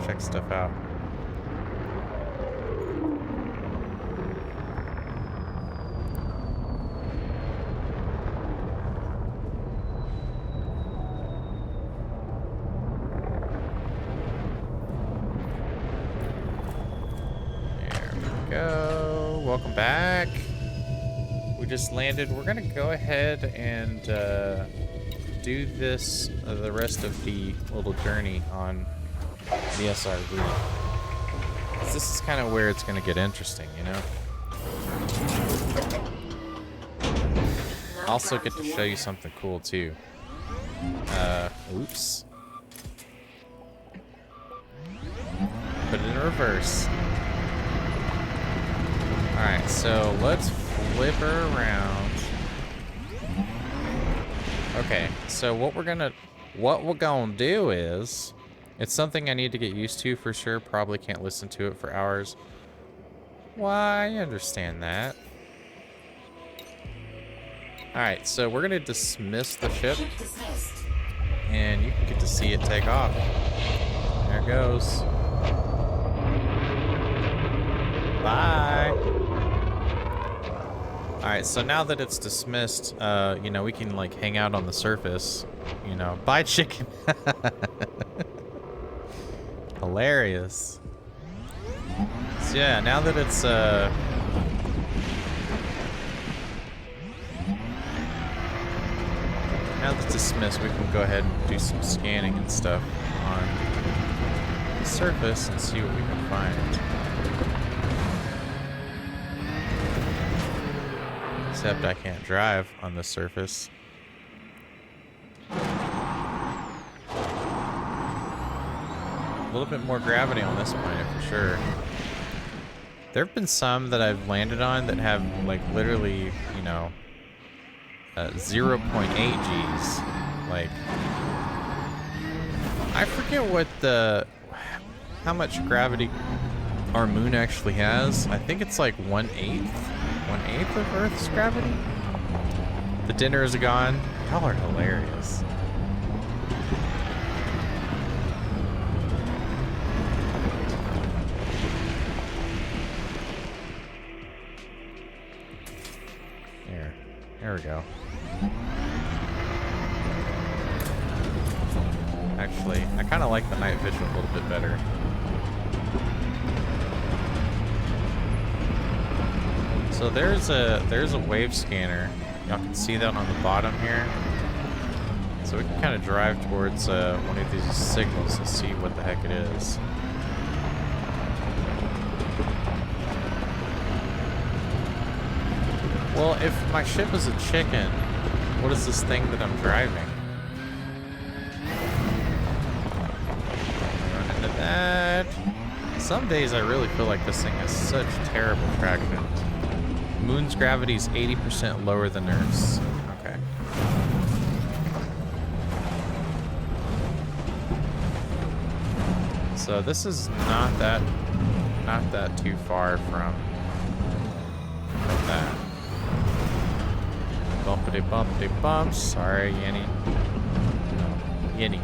check stuff out. There we go. Welcome back. We just landed. We're gonna go ahead and do this the rest of the little journey on the SRV. This is kind of where it's going to get interesting, you know? Also get to show you something cool too. Oops. Put it in reverse. Alright, so let's flip her around. Okay, so what we're gonna do is, it's something I need to get used to for sure. Probably can't listen to it for hours. Why, I understand that. Alright, so we're gonna dismiss the ship. And you can get to see it take off. There it goes. Bye. Alright, so now that it's dismissed, you know, we can, like, hang out on the surface. You know, bye, chicken. Hilarious. So, yeah, now that it's, now that it's dismissed, we can go ahead and do some scanning and stuff on the surface and see what we can find. Except I can't drive on the surface. A little bit more gravity on this planet for sure. There have been some that I've landed on that have, like, literally, you know, 0.8 Gs. Like, I forget what how much gravity our moon actually has. I think it's like 1/8 of Earth's gravity. The dinner is gone. Y'all are hilarious. There we go. Actually, I kind of like the night vision a little bit better. So there's a wave scanner. Y'all can see that on the bottom here. So we can kind of drive towards one of these signals to see what the heck it is. Well, if my ship is a chicken, what is this thing that I'm driving? Run into that. Some days I really feel like this thing has such terrible traction. Moon's gravity is 80% lower than Earth's. Okay. So this is not that too far from that. Bumpity bumpity bumps. Sorry, Yenny. Yenny.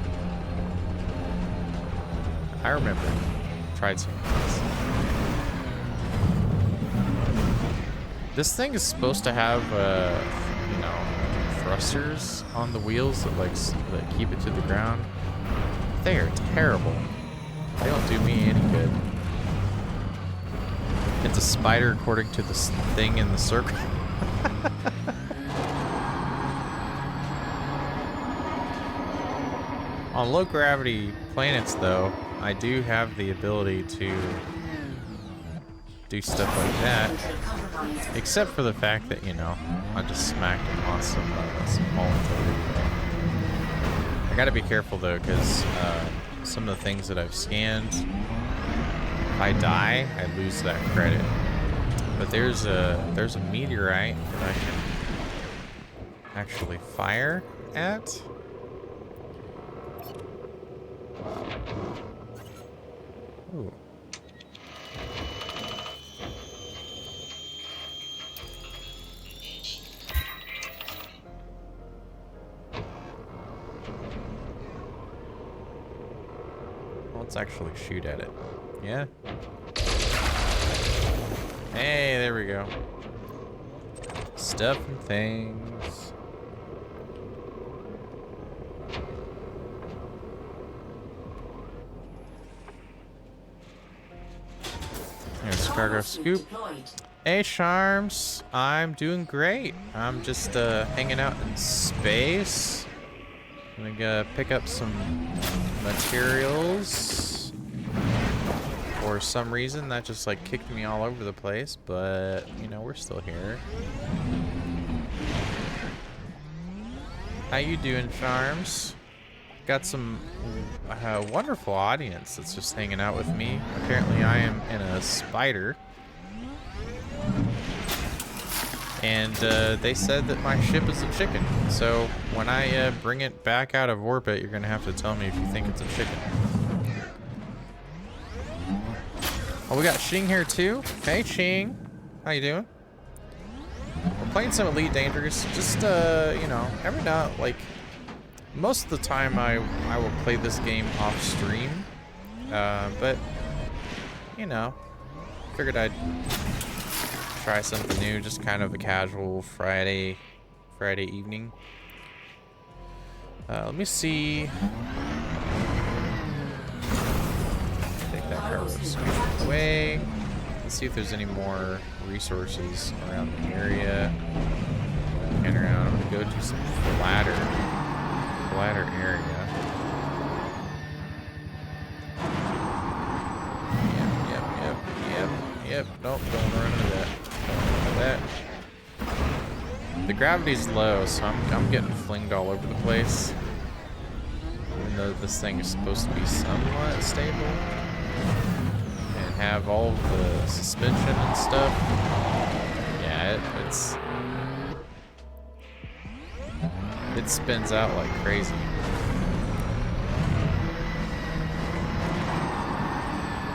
I remember. Tried some things. This thing is supposed to have, you know, thrusters on the wheels that that keep it to the ground. They are terrible. They don't do me any good. It's a spider according to this thing in the circle. On low gravity planets, though, I do have the ability to do stuff like that, except for the fact that, you know, I just smacked him on some Holland video. I gotta be careful though, because some of the things that I've scanned, if I die, I lose that credit. But there's a meteorite that I can actually fire at. Ooh. Let's actually shoot at it. Yeah? Hey, there we go. Stuff and things. Here's cargo scoop. Hey, Charms. I'm doing great. I'm just hanging out in space. I'm gonna pick up some materials. For some reason, that just like kicked me all over the place, but you know, we're still here. How you doing, Charms? Got some wonderful audience that's just hanging out with me. Apparently, I am in a spider. And they said that my ship is a chicken. So when I bring it back out of orbit, you're gonna have to tell me if you think it's a chicken. Oh, we got Xing here too. Hey, Xing. How you doing? We're playing some Elite Dangerous. Just, you know, every now, like, most of the time I will play this game off stream. But, you know, figured I'd try something new, just kind of a casual Friday evening. Let me see. Take that cargo away. Let's see if there's any more resources around the area. And around, I'm gonna go to some flatter area. Yep. Nope, don't run into that. The gravity's low, so I'm getting flinged all over the place. Even though this thing is supposed to be somewhat stable and have all the suspension and stuff. Yeah, it spins out like crazy.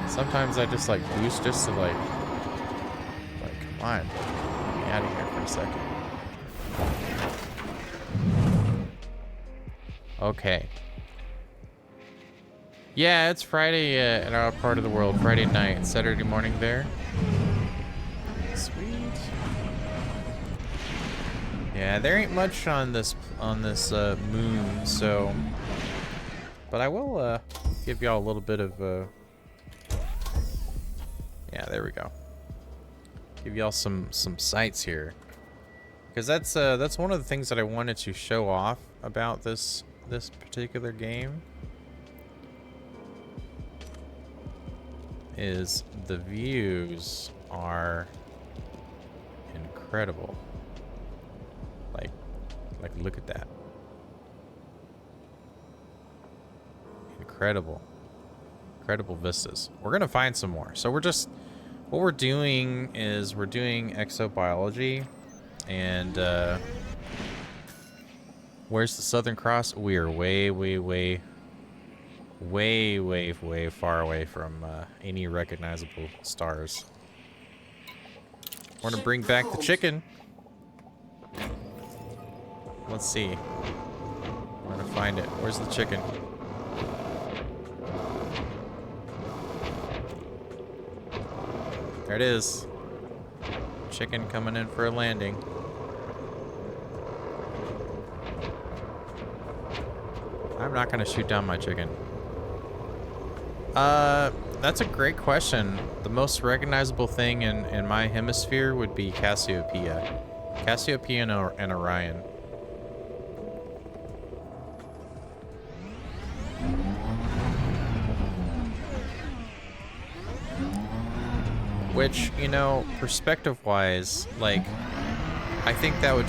Sometimes I just like boost just to like come on, get me out of here for a second. Okay. Yeah, it's Friday in our part of the world. Friday night, Saturday morning there. Sweet. Yeah, there ain't much on this moon, so. But I will give y'all a little bit of. Yeah, there we go. Give y'all some sights here, because that's one of the things that I wanted to show off about this particular game. Is the views are incredible. Like look at that. Incredible vistas. We're gonna find some more. So what we're doing is we're doing exobiology, and where's the Southern Cross? We are way far away from any recognizable stars. We're gonna bring back the chicken. Let's see. We're gonna find it. Where's the chicken? There it is. Chicken coming in for a landing. I'm not gonna shoot down my chicken. That's a great question. The most recognizable thing in my hemisphere would be Cassiopeia. Cassiopeia and Orion. Which, you know, perspective-wise, like, I think that would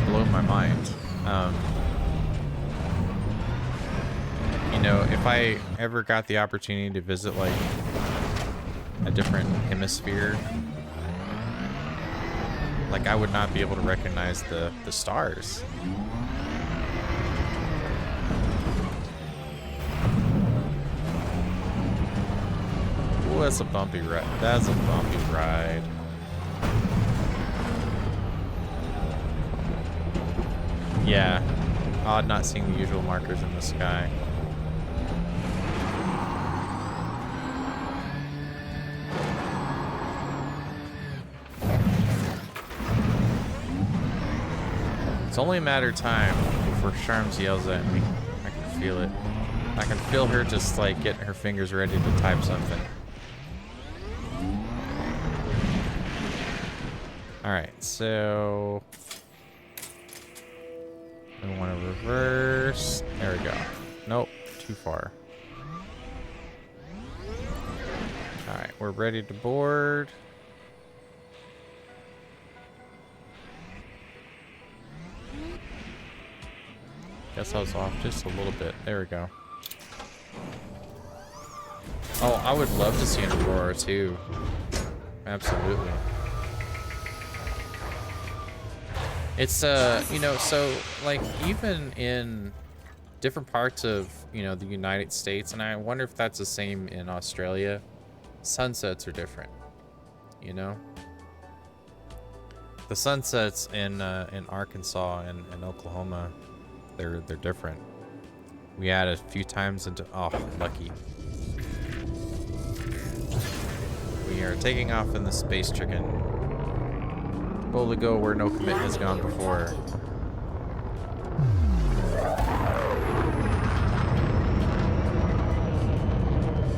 blow my mind. You know, if I ever got the opportunity to visit, like, a different hemisphere, like, I would not be able to recognize the stars. that's a bumpy ride. That's a bumpy ride. Yeah. Odd not seeing the usual markers in the sky. It's only a matter of time before Charms yells at me. I can feel it. I can feel her just like getting her fingers ready to type something. Alright, so I want to reverse. There we go. Nope, too far. Alright, we're ready to board. Guess I was off just a little bit. There we go. Oh, I would love to see an Aurora too. Absolutely. It's you know, so like even in different parts of, you know, the United States, and I wonder if that's the same in Australia, sunsets are different, you know? The sunsets in Arkansas and Oklahoma, they're different. We had a few times into, oh, lucky. We are taking off in the Space Chicken. Boldly go where no commit has gone before.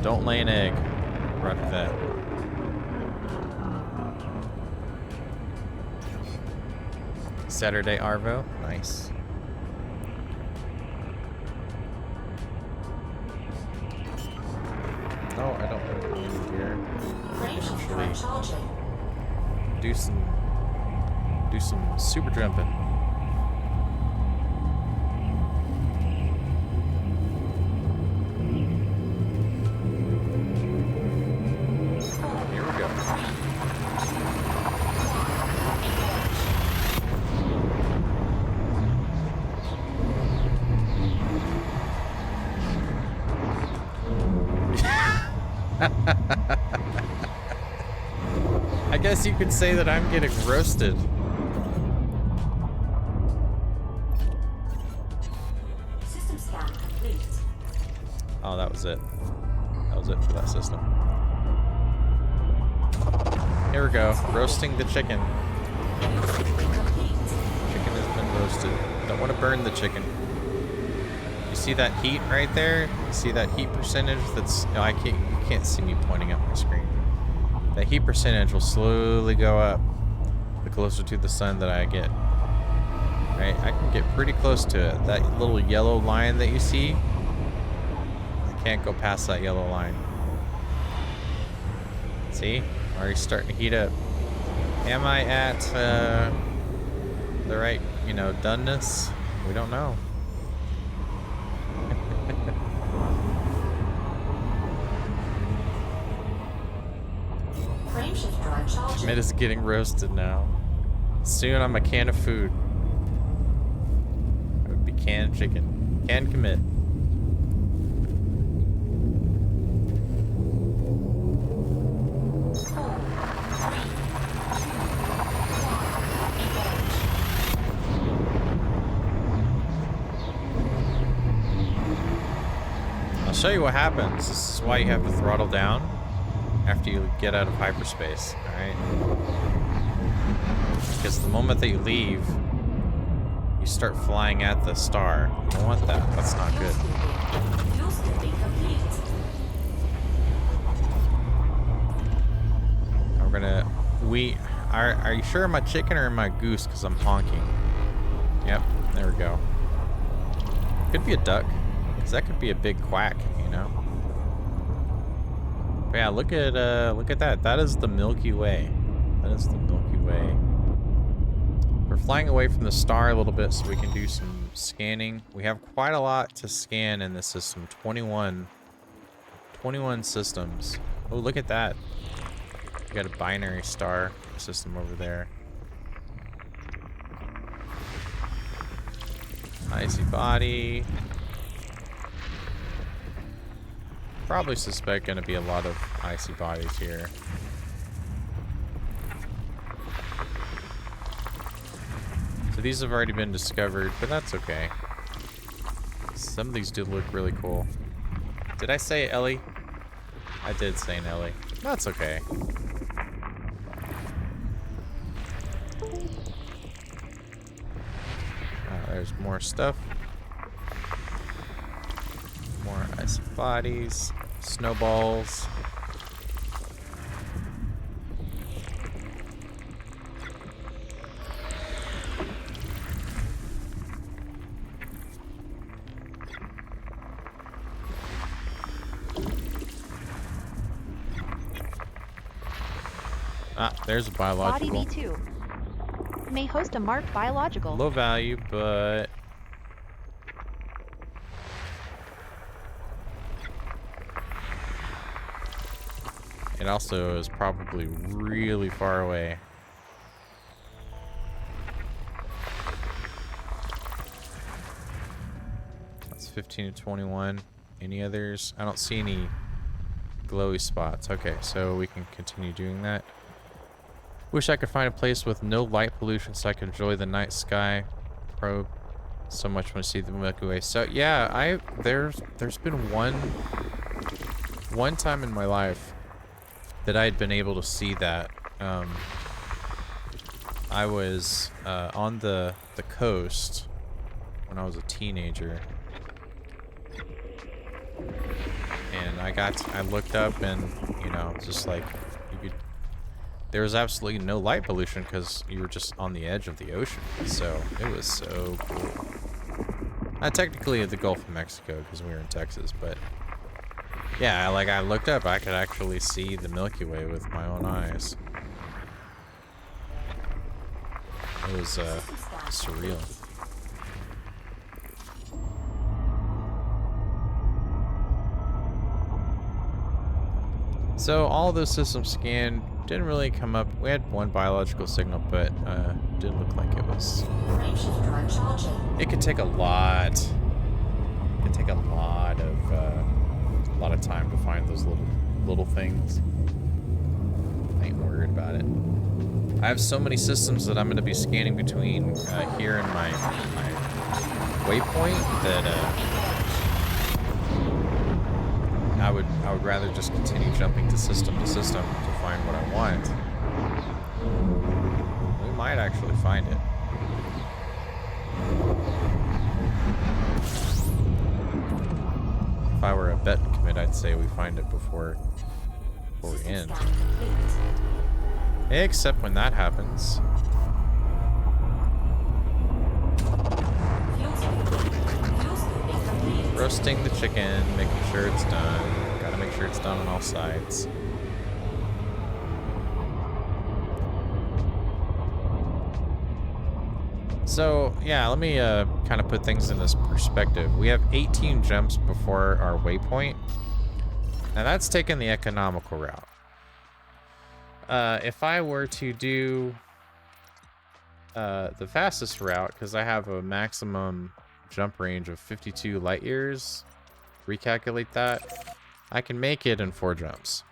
Don't lay an egg. Roger that. Saturday Arvo. Nice. No, I don't want to be in here. Actually, do some super jumping. Here we go. I guess you could say that I'm getting roasted. System scan complete. Oh, that was it. That was it for that system. Here we go. Roasting the chicken. Chicken has been roasted. Don't want to burn the chicken. You see that heat right there? You see that heat percentage? That's, no, I can't. You can't see me pointing at my screen. The heat percentage will slowly go up the closer to the sun that I get. Right? I can get pretty close to it. That little yellow line that you see, I can't go past that yellow line. See? Already starting to heat up. Am I at the right, you know, doneness? We don't know. Frameshift drive charging. Commit is getting roasted now. Soon I'm a can of food. It would be canned chicken. Canned commit. I'll show you what happens. This is why you have to throttle down after you get out of hyperspace, alright? Because the moment that you leave, you start flying at the star. You don't want that. That's not good. Fuel stimmy complete. We're gonna... Are you sure am I chicken or am I goose? Because I'm honking. Yep, there we go. Could be a duck. Because that could be a big quack, you know? But yeah, look at that. That is the Milky Way. That is the Milky Way. We're flying away from the star a little bit so we can do some scanning. We have quite a lot to scan in this system. 21 systems. Oh, look at that. We got a binary star system over there. Icy body. probably suspect going to be a lot of icy bodies here. So these have already been discovered, but that's okay. Some of these do look really cool. Did I say Ellie? I did say an Ellie. That's okay. There's more stuff. More ice bodies. Snowballs. Ah, there's a biological. Body B2 may host a marked biological. Low value, but it also is probably really far away. That's 15 to 21. Any others? I don't see any glowy spots. Okay, so we can continue doing that. Wish I could find a place with no light pollution so I could enjoy the night sky. Probe so much when I see the Milky Way. So yeah, there's been one time in my life that I had been able to see that. I was on the coast when I was a teenager, and I looked up and, you know, just like, you could, there was absolutely no light pollution because you were just on the edge of the ocean. So it was so cool. Not technically at the Gulf of Mexico because we were in Texas, but yeah, like I looked up, I could actually see the Milky Way with my own eyes. It was surreal. So all of those systems scanned, didn't really come up. We had one biological signal, but didn't look like it was. It could take a lot. It could take a lot of time to find those little things. I ain't worried about it. I have so many systems that I'm going to be scanning between here and my waypoint that I would rather just continue jumping to system to find what I want. We might actually find it. If I were a bet commit, I'd say we find it before we end. Except when that happens. Roasting the chicken, making sure it's done. Gotta make sure it's done on all sides. So, yeah, let me kind of put things in this perspective. We have 18 jumps before our waypoint. Now that's taking the economical route. If I were to do the fastest route, because I have a maximum jump range of 52 light years, recalculate that, I can make it in 4 jumps.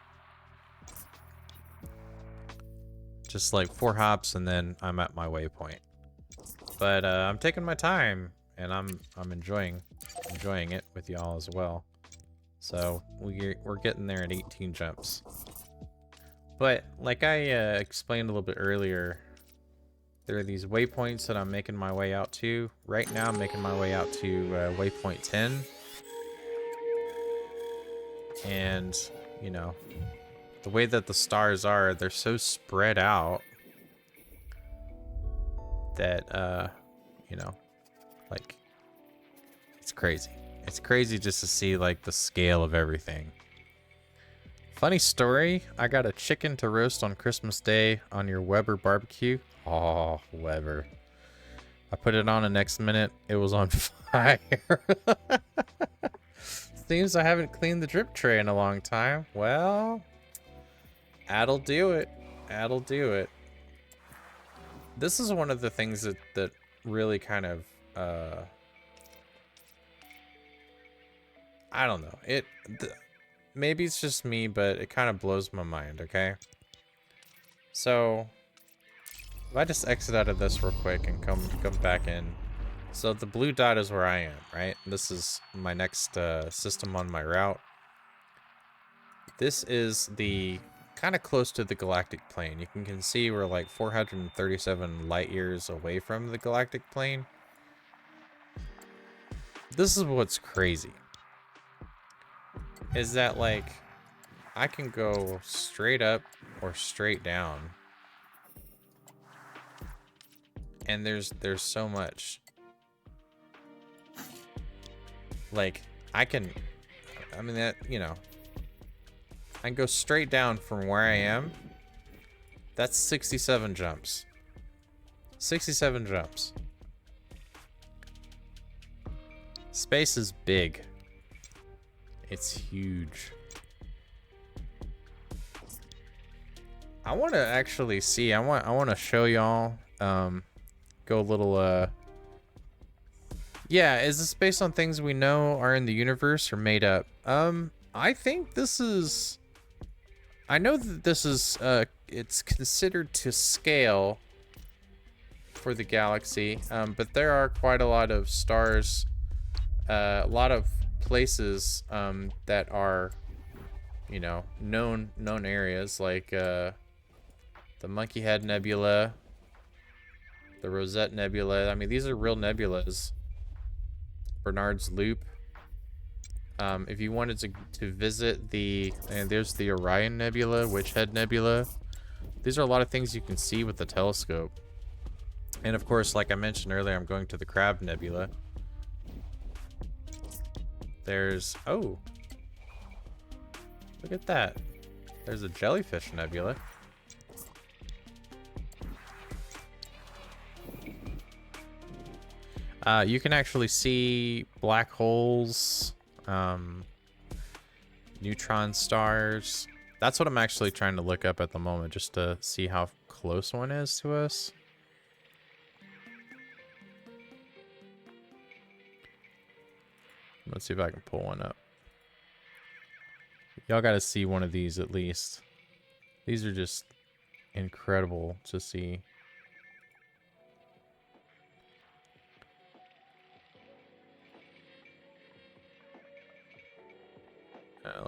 Just like 4 hops and then I'm at my waypoint. But I'm taking my time and I'm enjoying it with y'all as well. So we're getting there at 18 jumps. But like I explained a little bit earlier, there are these waypoints that I'm making my way out to. Right now I'm making my way out to waypoint 10. And, you know, the way that the stars are, they're so spread out that, you know, like, it's crazy. It's crazy just to see, like, the scale of everything. Funny story, I got a chicken to roast on Christmas Day on your Weber barbecue. Oh, Weber. I put it on the next minute, it was on fire. Seems I haven't cleaned the drip tray in a long time. Well, that'll do it. That'll do it. This is one of the things that really kind of, I don't know. maybe it's just me, but it kind of blows my mind, okay? So, if I just exit out of this real quick and come back in. So the blue dot is where I am, right? This is my next system on my route. This is the kind of close to the galactic plane. You can see we're like 437 light years away from the galactic plane. This is what's crazy. Is that like I can go straight up or straight down. And there's so much. Like I mean that, you know, I can go straight down from where I am. That's 67 jumps. 67 jumps. Space is big. It's huge. I want to actually see. I want to show y'all. Go a little. Yeah, is this based on things we know are in the universe or made up? I think this is. I know that this is. It's considered to scale for the galaxy. But there are quite a lot of stars. A lot of places that are, you know, known areas like the Monkey Head Nebula, the Rosette Nebula. I mean, these are real nebulas. Bernard's Loop. If you wanted to visit and there's the Orion Nebula, Witch Head Nebula. These are a lot of things you can see with the telescope. And of course, like I mentioned earlier, I'm going to the Crab Nebula. There's, oh, look at that. There's a Jellyfish Nebula. You can actually see black holes, neutron stars. That's what I'm actually trying to look up at the moment, just to see how close one is to us. Let's see if I can pull one up. Y'all gotta see one of these at least. These are just incredible to see.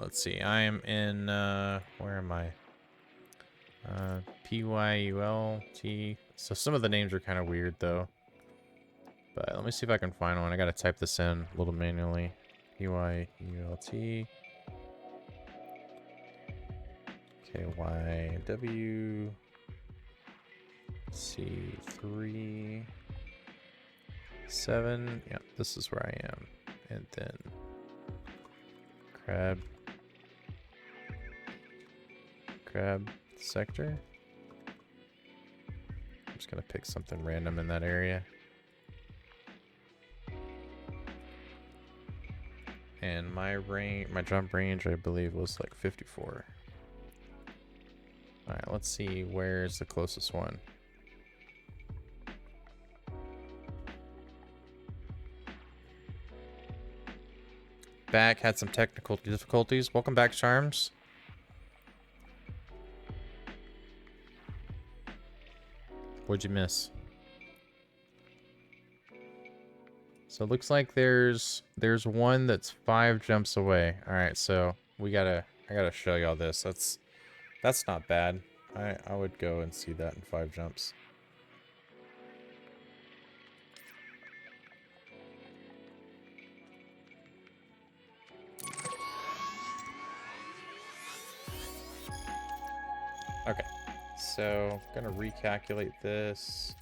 Let's see. I am in, where am I? PYULT. So some of the names are kind of weird though. But let me see if I can find one. I gotta type this in a little manually. PYULT. KYW. C3. 7. Yeah, this is where I am. And then Crab sector. I'm just gonna pick something random in that area. And my jump range, I believe, was like 54. All right, let's see where's the closest one. Back, had some technical difficulties. Welcome back, Charms. What'd you miss? So it looks like there's one that's 5 jumps away. All right, so I gotta show y'all this. That's not bad. I would go and see that in 5 jumps. Okay, so I'm gonna recalculate this.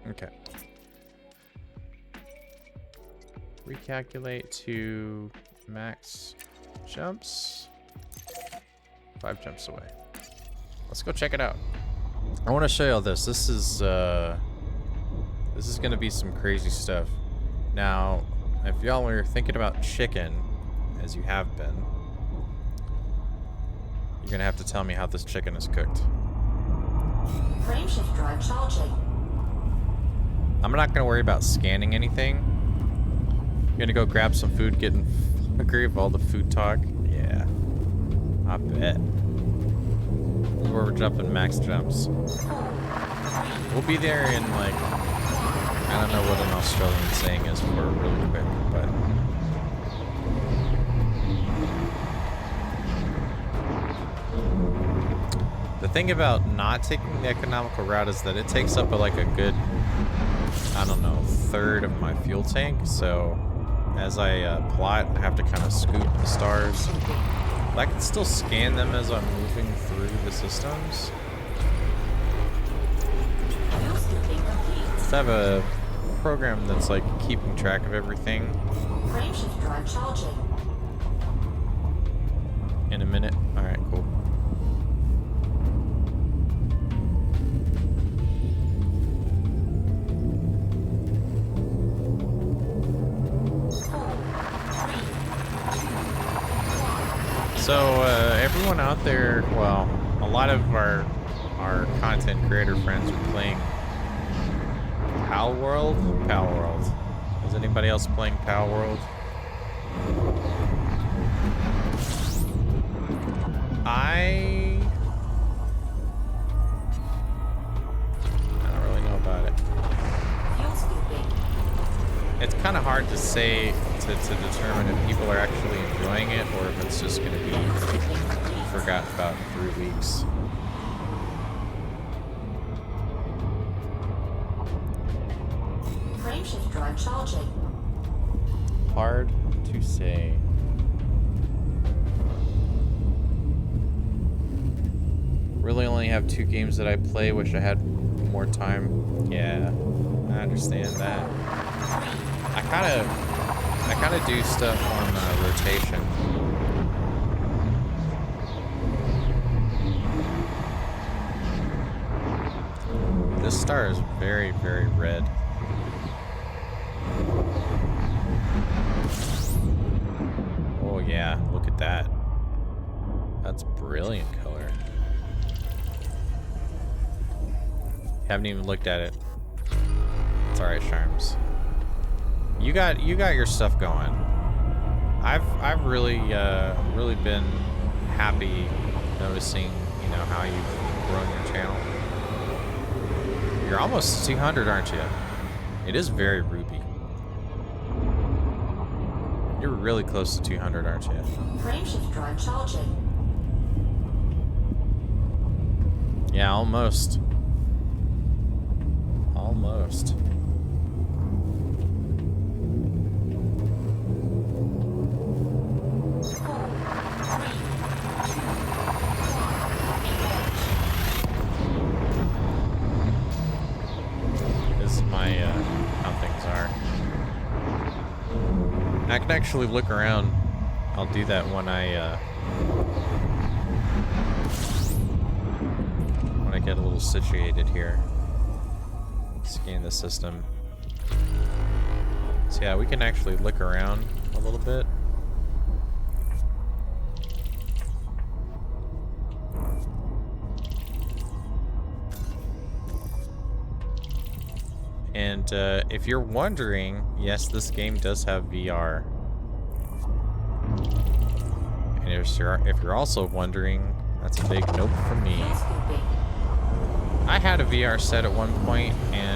Okay. Recalculate to max jumps. 5 jumps away. Let's go check it out. I want to show y'all this. This is gonna be some crazy stuff. Now, if y'all are thinking about chicken, as you have been, You're gonna have to tell me how this chicken is cooked. Frameshift drive charging. I'm not gonna worry about scanning anything. You're gonna go grab some food, getting hungry of all the food talk. Yeah, I bet. This is where we're jumping max jumps. We'll be there in like, I don't know what an Australian saying is for really quick, but the thing about not taking the economical route is that it takes up like a good, I don't know, third of my fuel tank. So as I plot, I have to kind of scoop the stars. But I can still scan them as I'm moving through the systems. I have a program that's like keeping track of everything. Frameshift drive charging. In a minute. All right, cool. So everyone out there, well, a lot of our content creator friends are playing Pal World? Pal World. Is anybody else playing Pal World? I don't really know about it. Fuel scooping. It's kind of hard to say, to determine if people are actually enjoying it or if it's just going to be forgotten about in 3 weeks. Frameshift drive charging. Hard to say. Really only have 2 games that I play. Wish I had more time. Yeah, I understand that. I kind of do stuff on rotation. This star is very, very red. Oh yeah, look at that. That's brilliant color. Haven't even looked at it. It's alright, Charms. You got your stuff going. I've really really been happy noticing, you know, how you've grown your channel. You're almost 200, aren't you? It is very ruby. You're really close to 200, aren't you? Frameshift drive charging. Yeah, almost. Almost. This is my how things are. I can actually look around. I'll do that when I get a little situated here. Scan the system. So yeah, we can actually look around a little bit. And if you're wondering, yes, this game does have VR. And if you're also wondering, that's a big nope from me. Fuel scooping. I had a VR set at one point, and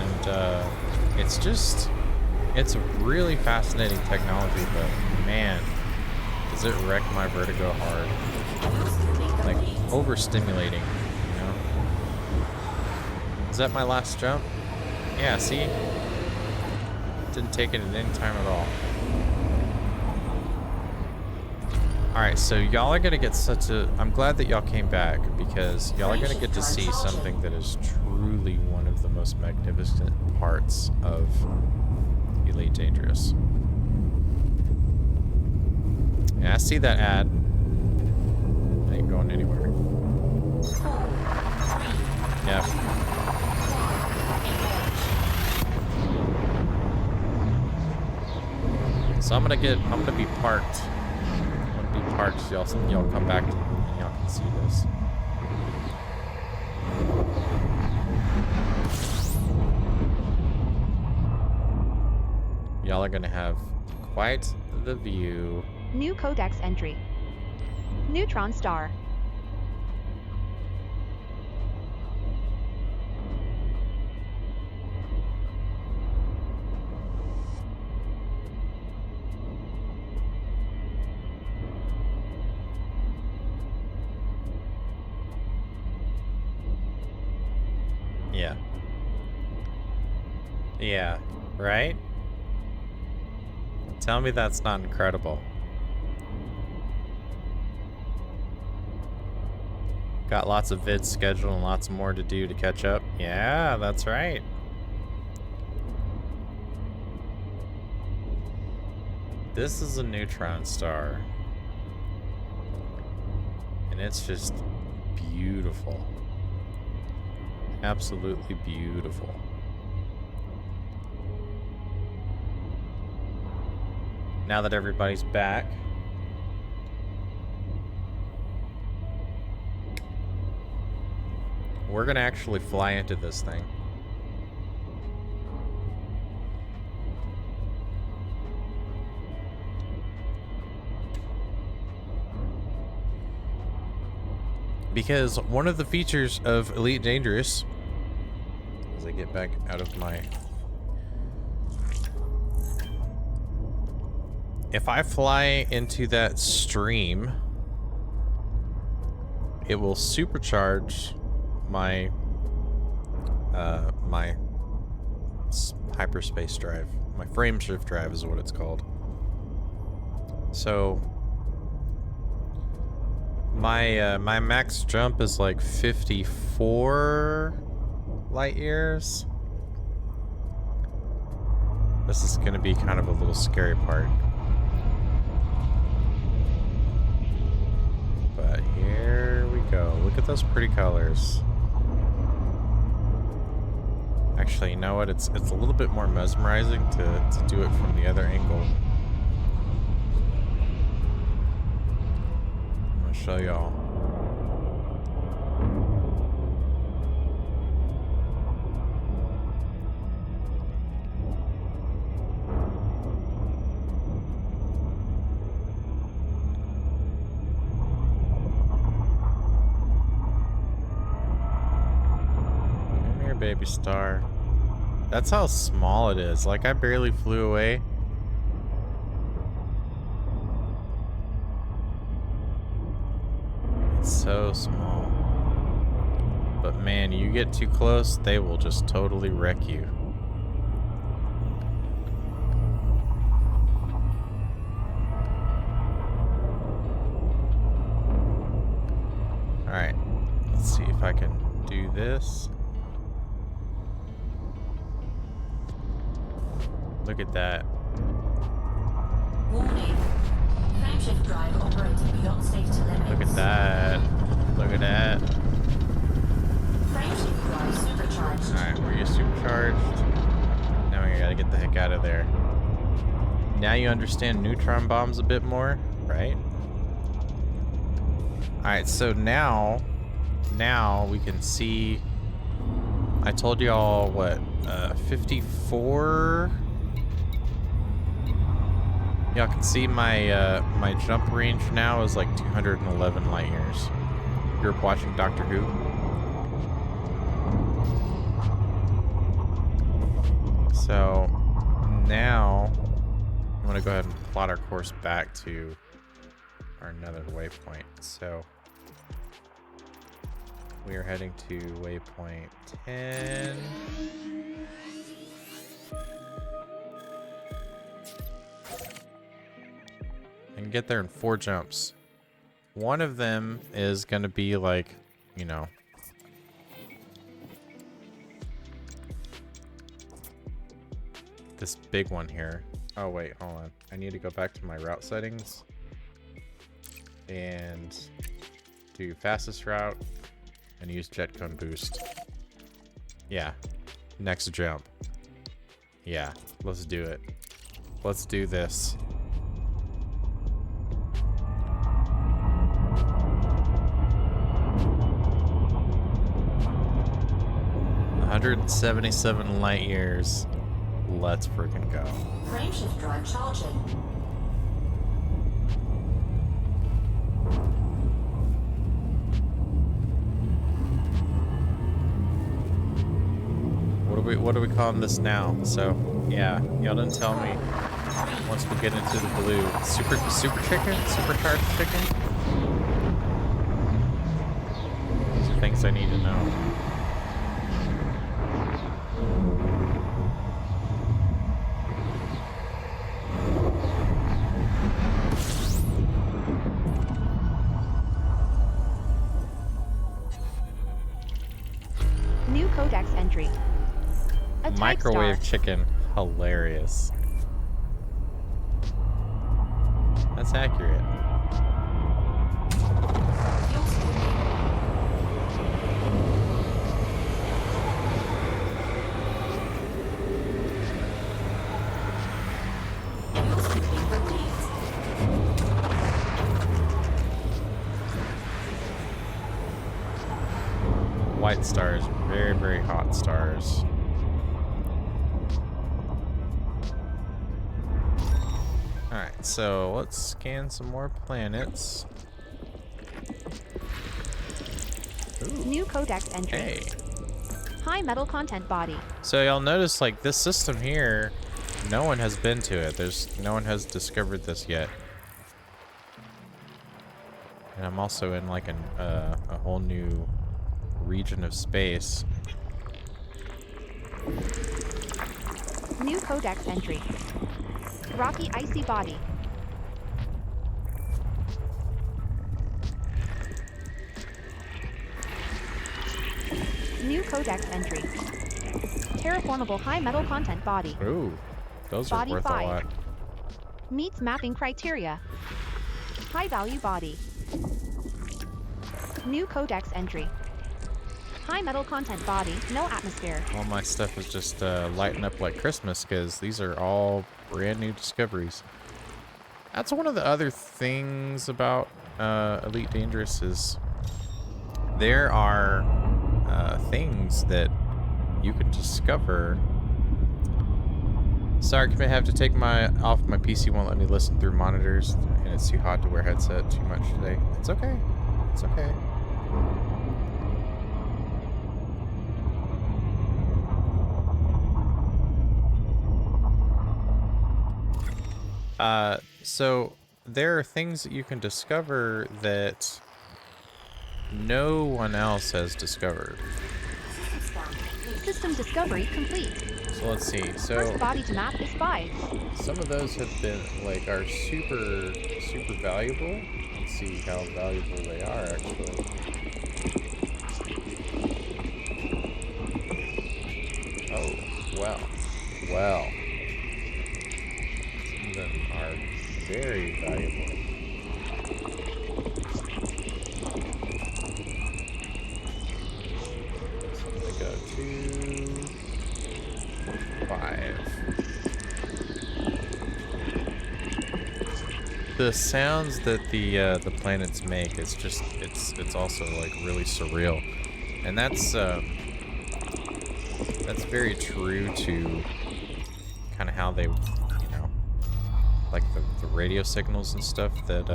it's a really fascinating technology, but man, does it wreck my vertigo hard. Fuel scooping Like, complete. overstimulating, you know? Is that my last jump? Yeah, see? Didn't take it at any time at all. Alright, so y'all are gonna get I'm glad that y'all came back, because y'all are gonna get to see something that is truly one of the most magnificent parts of Elite Dangerous. Yeah, I see that ad. I ain't going anywhere. Yeah. So I'm gonna be parked. I'm gonna be parked. So y'all come back and y'all can can see this. Y'all are gonna have quite the view. New codex entry. Neutron star. Yeah. Yeah, right? Tell me that's not incredible. Got lots of vids scheduled and lots more to do to catch up. Yeah, that's right. This is a neutron star. And it's just beautiful. Absolutely beautiful. Now that everybody's back, we're gonna actually fly into this thing. Because one of the features of Elite Dangerous, as I get back out of my... If I fly into that stream, it will supercharge my my hyperspace drive. My frame shift drive is what it's called. So my max jump is like 54 light years. This is gonna be kind of a little scary part. But here we go. Look at those pretty colors. Actually, you know what? It's a little bit more mesmerizing to do it from the other angle. I'm gonna show y'all. Come here, baby star. That's how small it is. Like, I barely flew away. It's so small. But man, you get too close, they will just totally wreck you. Alright, let's see if I can do this. Look at that. Warning. Frameshift drive operating beyond safety limits. Look at that. Look at that. Frameshift drive supercharged. Alright, were you supercharged? Now we gotta get the heck out of there. Now you understand neutron bombs a bit more, right? Alright, so now we can see. I told y'all what, 54? Y'all can see my my jump range now is like 211 light years. You're watching Doctor Who. So now I'm gonna go ahead and plot our course back to our another waypoint. So we are heading to waypoint 10. And get there in 4 jumps. One of them is gonna be like, you know, this big one here. Oh wait, hold on. I need to go back to my route settings and do fastest route and use jet cone boost. Yeah, next jump. Yeah, let's do it. Let's do this. 177 light years. Let's freaking go. Frameshift drive charging. What are we calling this now? So yeah, y'all didn't tell me. Once we get into the blue, super chicken, supercharged chicken. These are things I need to know. New codex entry. A type Microwave star. chicken, hilarious. That's accurate. Fuel scooping. Fuel scooping complete. White stars, very, very hot stars. Alright, so let's scan some more planets. Ooh, New codex entry. hey. High metal content body. So y'all notice, like, this system here, no one has been to it. No one has discovered this yet. And I'm also in, like, a whole new region of space. New codex entry. Rocky icy body. New codex entry. Terraformable high metal content body. Ooh, those are Body worth 5. a lot. Meets mapping criteria. High value body. New codex entry. High metal content body, no atmosphere. All my stuff is just lighting up like Christmas because these are all brand new discoveries. That's one of the other things about Elite Dangerous is there are things that you can discover. Sorry, I have to take my PC won't let me listen through monitors, and it's too hot to wear headset too much today. It's okay. It's okay. So there are things that you can discover that no one else has discovered. System discovery complete. So let's see. So First body to map is 5. some of those have been are super valuable. Let's see how valuable they are actually. Oh, well. Some of them are very valuable. So I'm gonna go to 5. The sounds that the planets make is just it's also like really surreal, and that's very true to kind of how they, like the radio signals and stuff that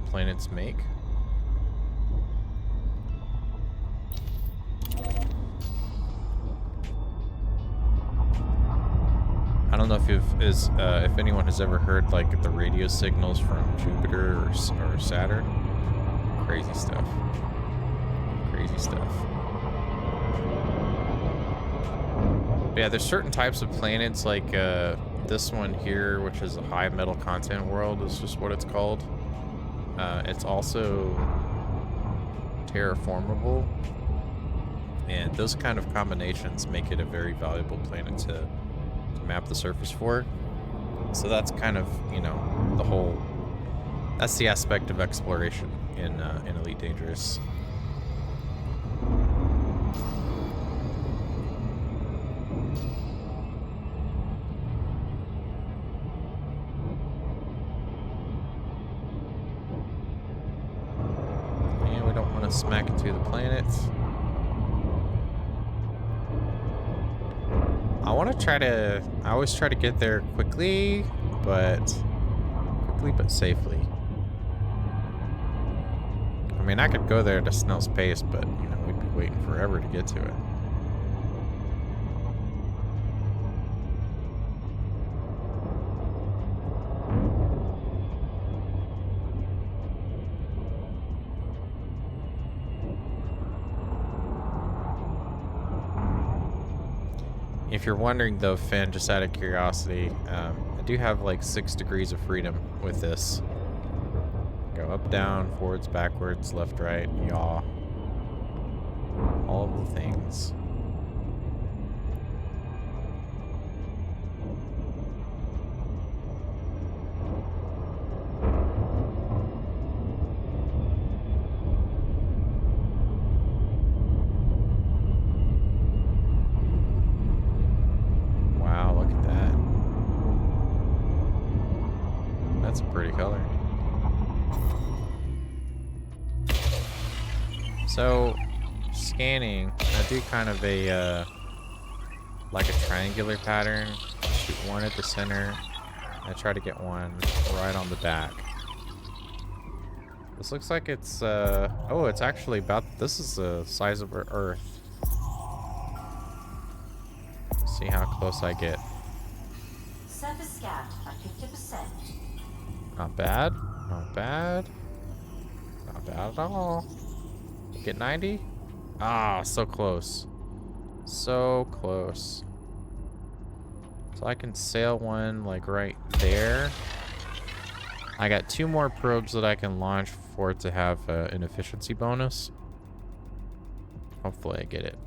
planets make. I don't know if anyone has ever heard like the radio signals from Jupiter or Saturn. Crazy stuff. Crazy stuff. But yeah, there's certain types of planets like this one here, which is a high metal content world, is just what it's called. It's also terraformable, and those kind of combinations make it a very valuable planet to map the surface for. So that's kind of, that's the aspect of exploration in Elite Dangerous. And we don't want to smack into the planet. want to try to... I always try to get there quickly but safely. I mean, I could go there at a snail's pace, but, you know, we'd be waiting forever to get to it. If you're wondering though, Finn, just out of curiosity, I do have like 6 degrees of freedom with this. Go up, down, forwards, backwards, left, right, yaw. All of the things. Wow, look at that. That's a pretty color. So, scanning, I do kind of a, like a triangular pattern. Shoot one at the center. I try to get one right on the back. This looks like it's, oh, it's actually about, this is the size of our Earth. See how close I get. Surface scan at 50%. Not bad, not bad. Not bad at all. Get 90? Ah, so close. So close. So I can sail one like right there. I got 2 more probes that I can launch for it to have an efficiency bonus. Hopefully I get it.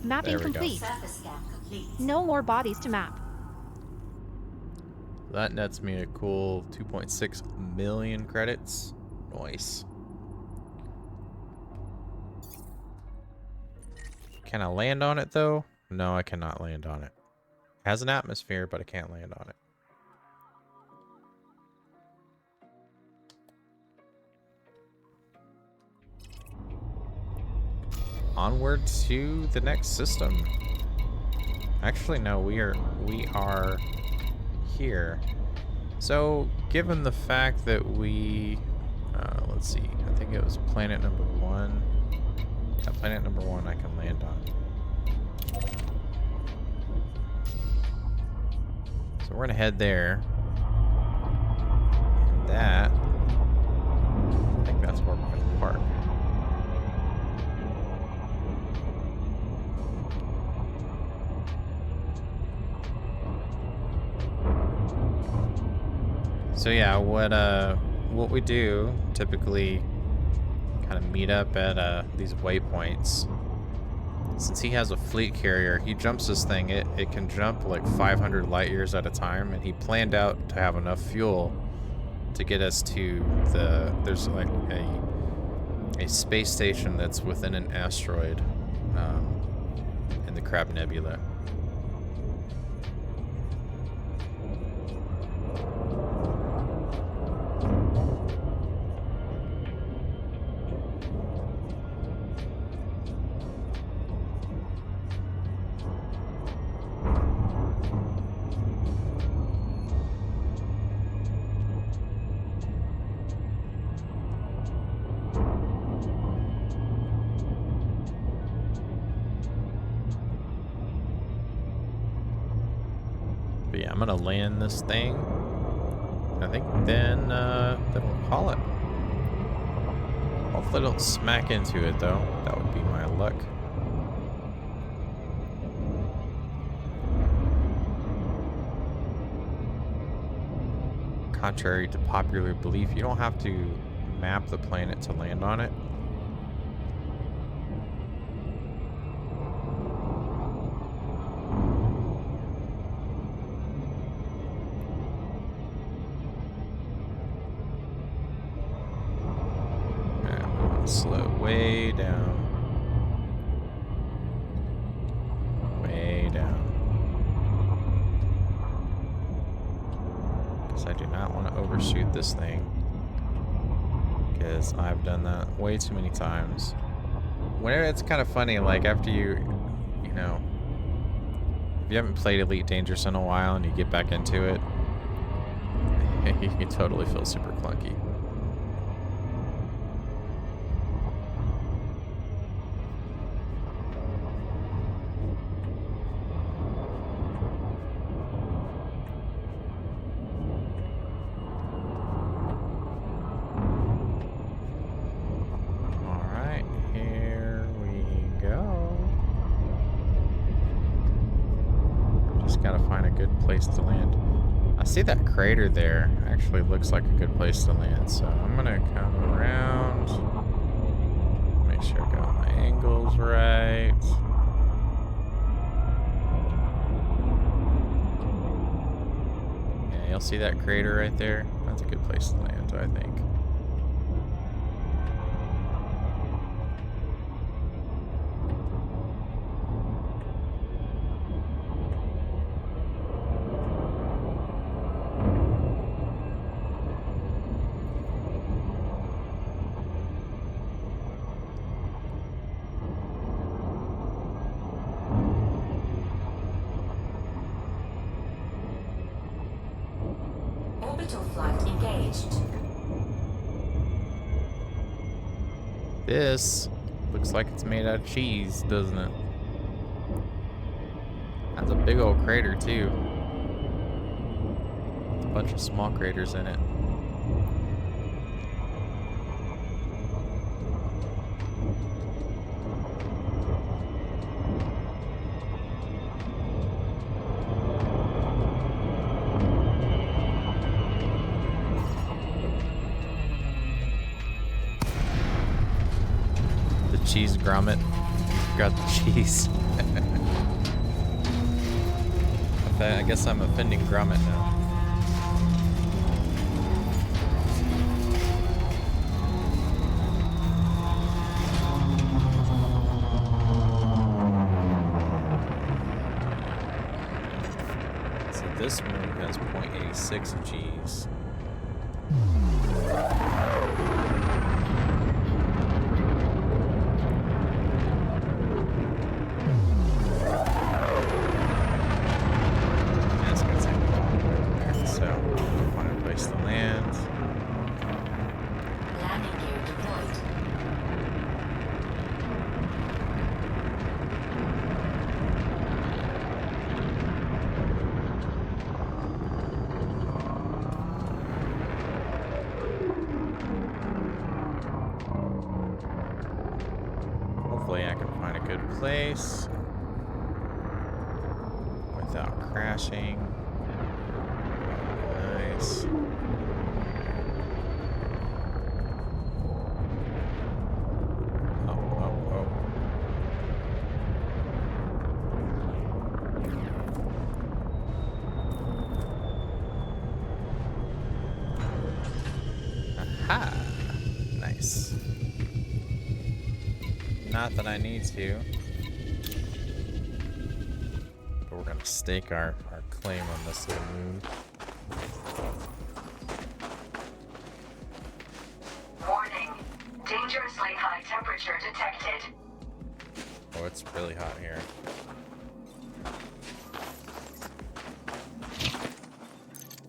Mapping There we go. complete. Surface scan complete. No more bodies to map. That nets me a cool 2.6 million credits. Nice. Can I land on it though? No, I cannot land on it. It has an atmosphere, but I can't land on it. Onward to the next system. Actually, no, we are here. So, given the fact that we, let's see, I think it was planet number 1. Yeah, planet number 1 I can land on. So we're gonna head there. And that, I think that's where we're gonna park. So yeah, what we do typically kind of meet up at these waypoints. Since he has a fleet carrier, he jumps this thing. It can jump like 500 light years at a time, and he planned out to have enough fuel to get us to there's like a space station that's within an asteroid in the Crab Nebula. But yeah, I'm gonna land this thing. I think then we'll call it. Hopefully I don't smack into it though. That would be my luck. Contrary to popular belief, you don't have to map the planet to land on it. Slow way down. Way down. Because I do not want to overshoot this thing. is. I've done that way too many times. Whenever it's kind of funny, like after you know, if you haven't played Elite Dangerous in a while and you get back into it, you can totally feel super clunky. To land. I see that crater there. Actually looks like a good place to land, so I'm gonna come around. Make sure I got my angles right. Yeah, you'll see that crater right there. That's a good place to land, I think. Orbital flight engaged. This looks like it's made out of cheese, doesn't it? That's a big old crater, too. There's a bunch of small craters in it. Cheese grommet. Got the cheese. I guess I'm offending grommet now. So this moon has 0.86 of cheese. Hopefully I can find a good place without crashing. Nice. Aha! Nice. Not that I need to. But we're gonna stake our claim on this little moon. Warning. Dangerously high temperature detected. Oh, it's really hot here.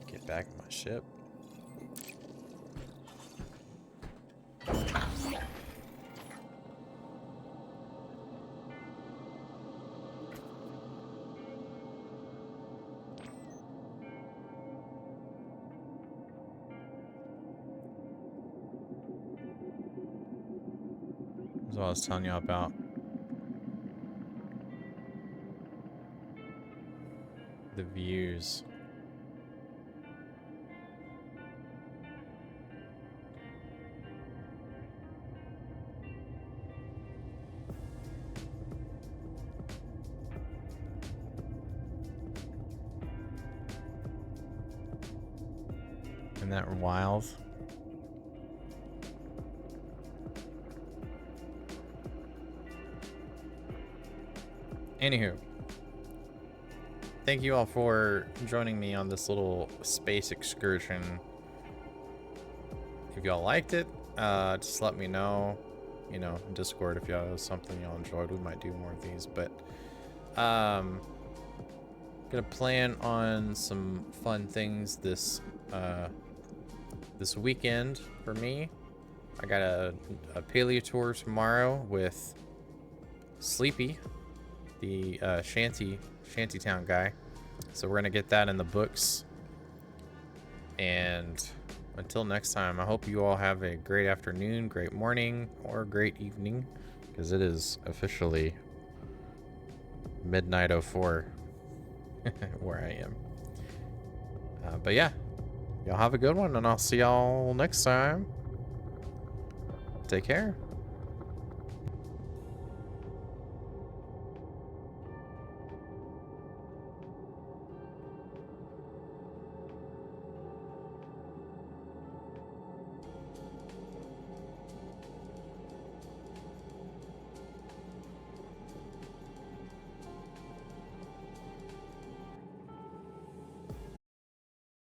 Get back in my ship. That's what I was telling you about. The views. Isn't that wild? Anywho, thank you all for joining me on this little space excursion. If y'all liked it, just let me know, you know, in Discord if y'all something y'all enjoyed. We might do more of these, but gonna plan on some fun things this weekend for me. I got a paleo tour tomorrow with Sleepy, the shantytown guy. So we're gonna get that in the books. And until next time, I hope you all have a great afternoon, great morning, or great evening, because it is officially midnight 04 where I am. But yeah, y'all have a good one, and I'll see y'all next time. Take care.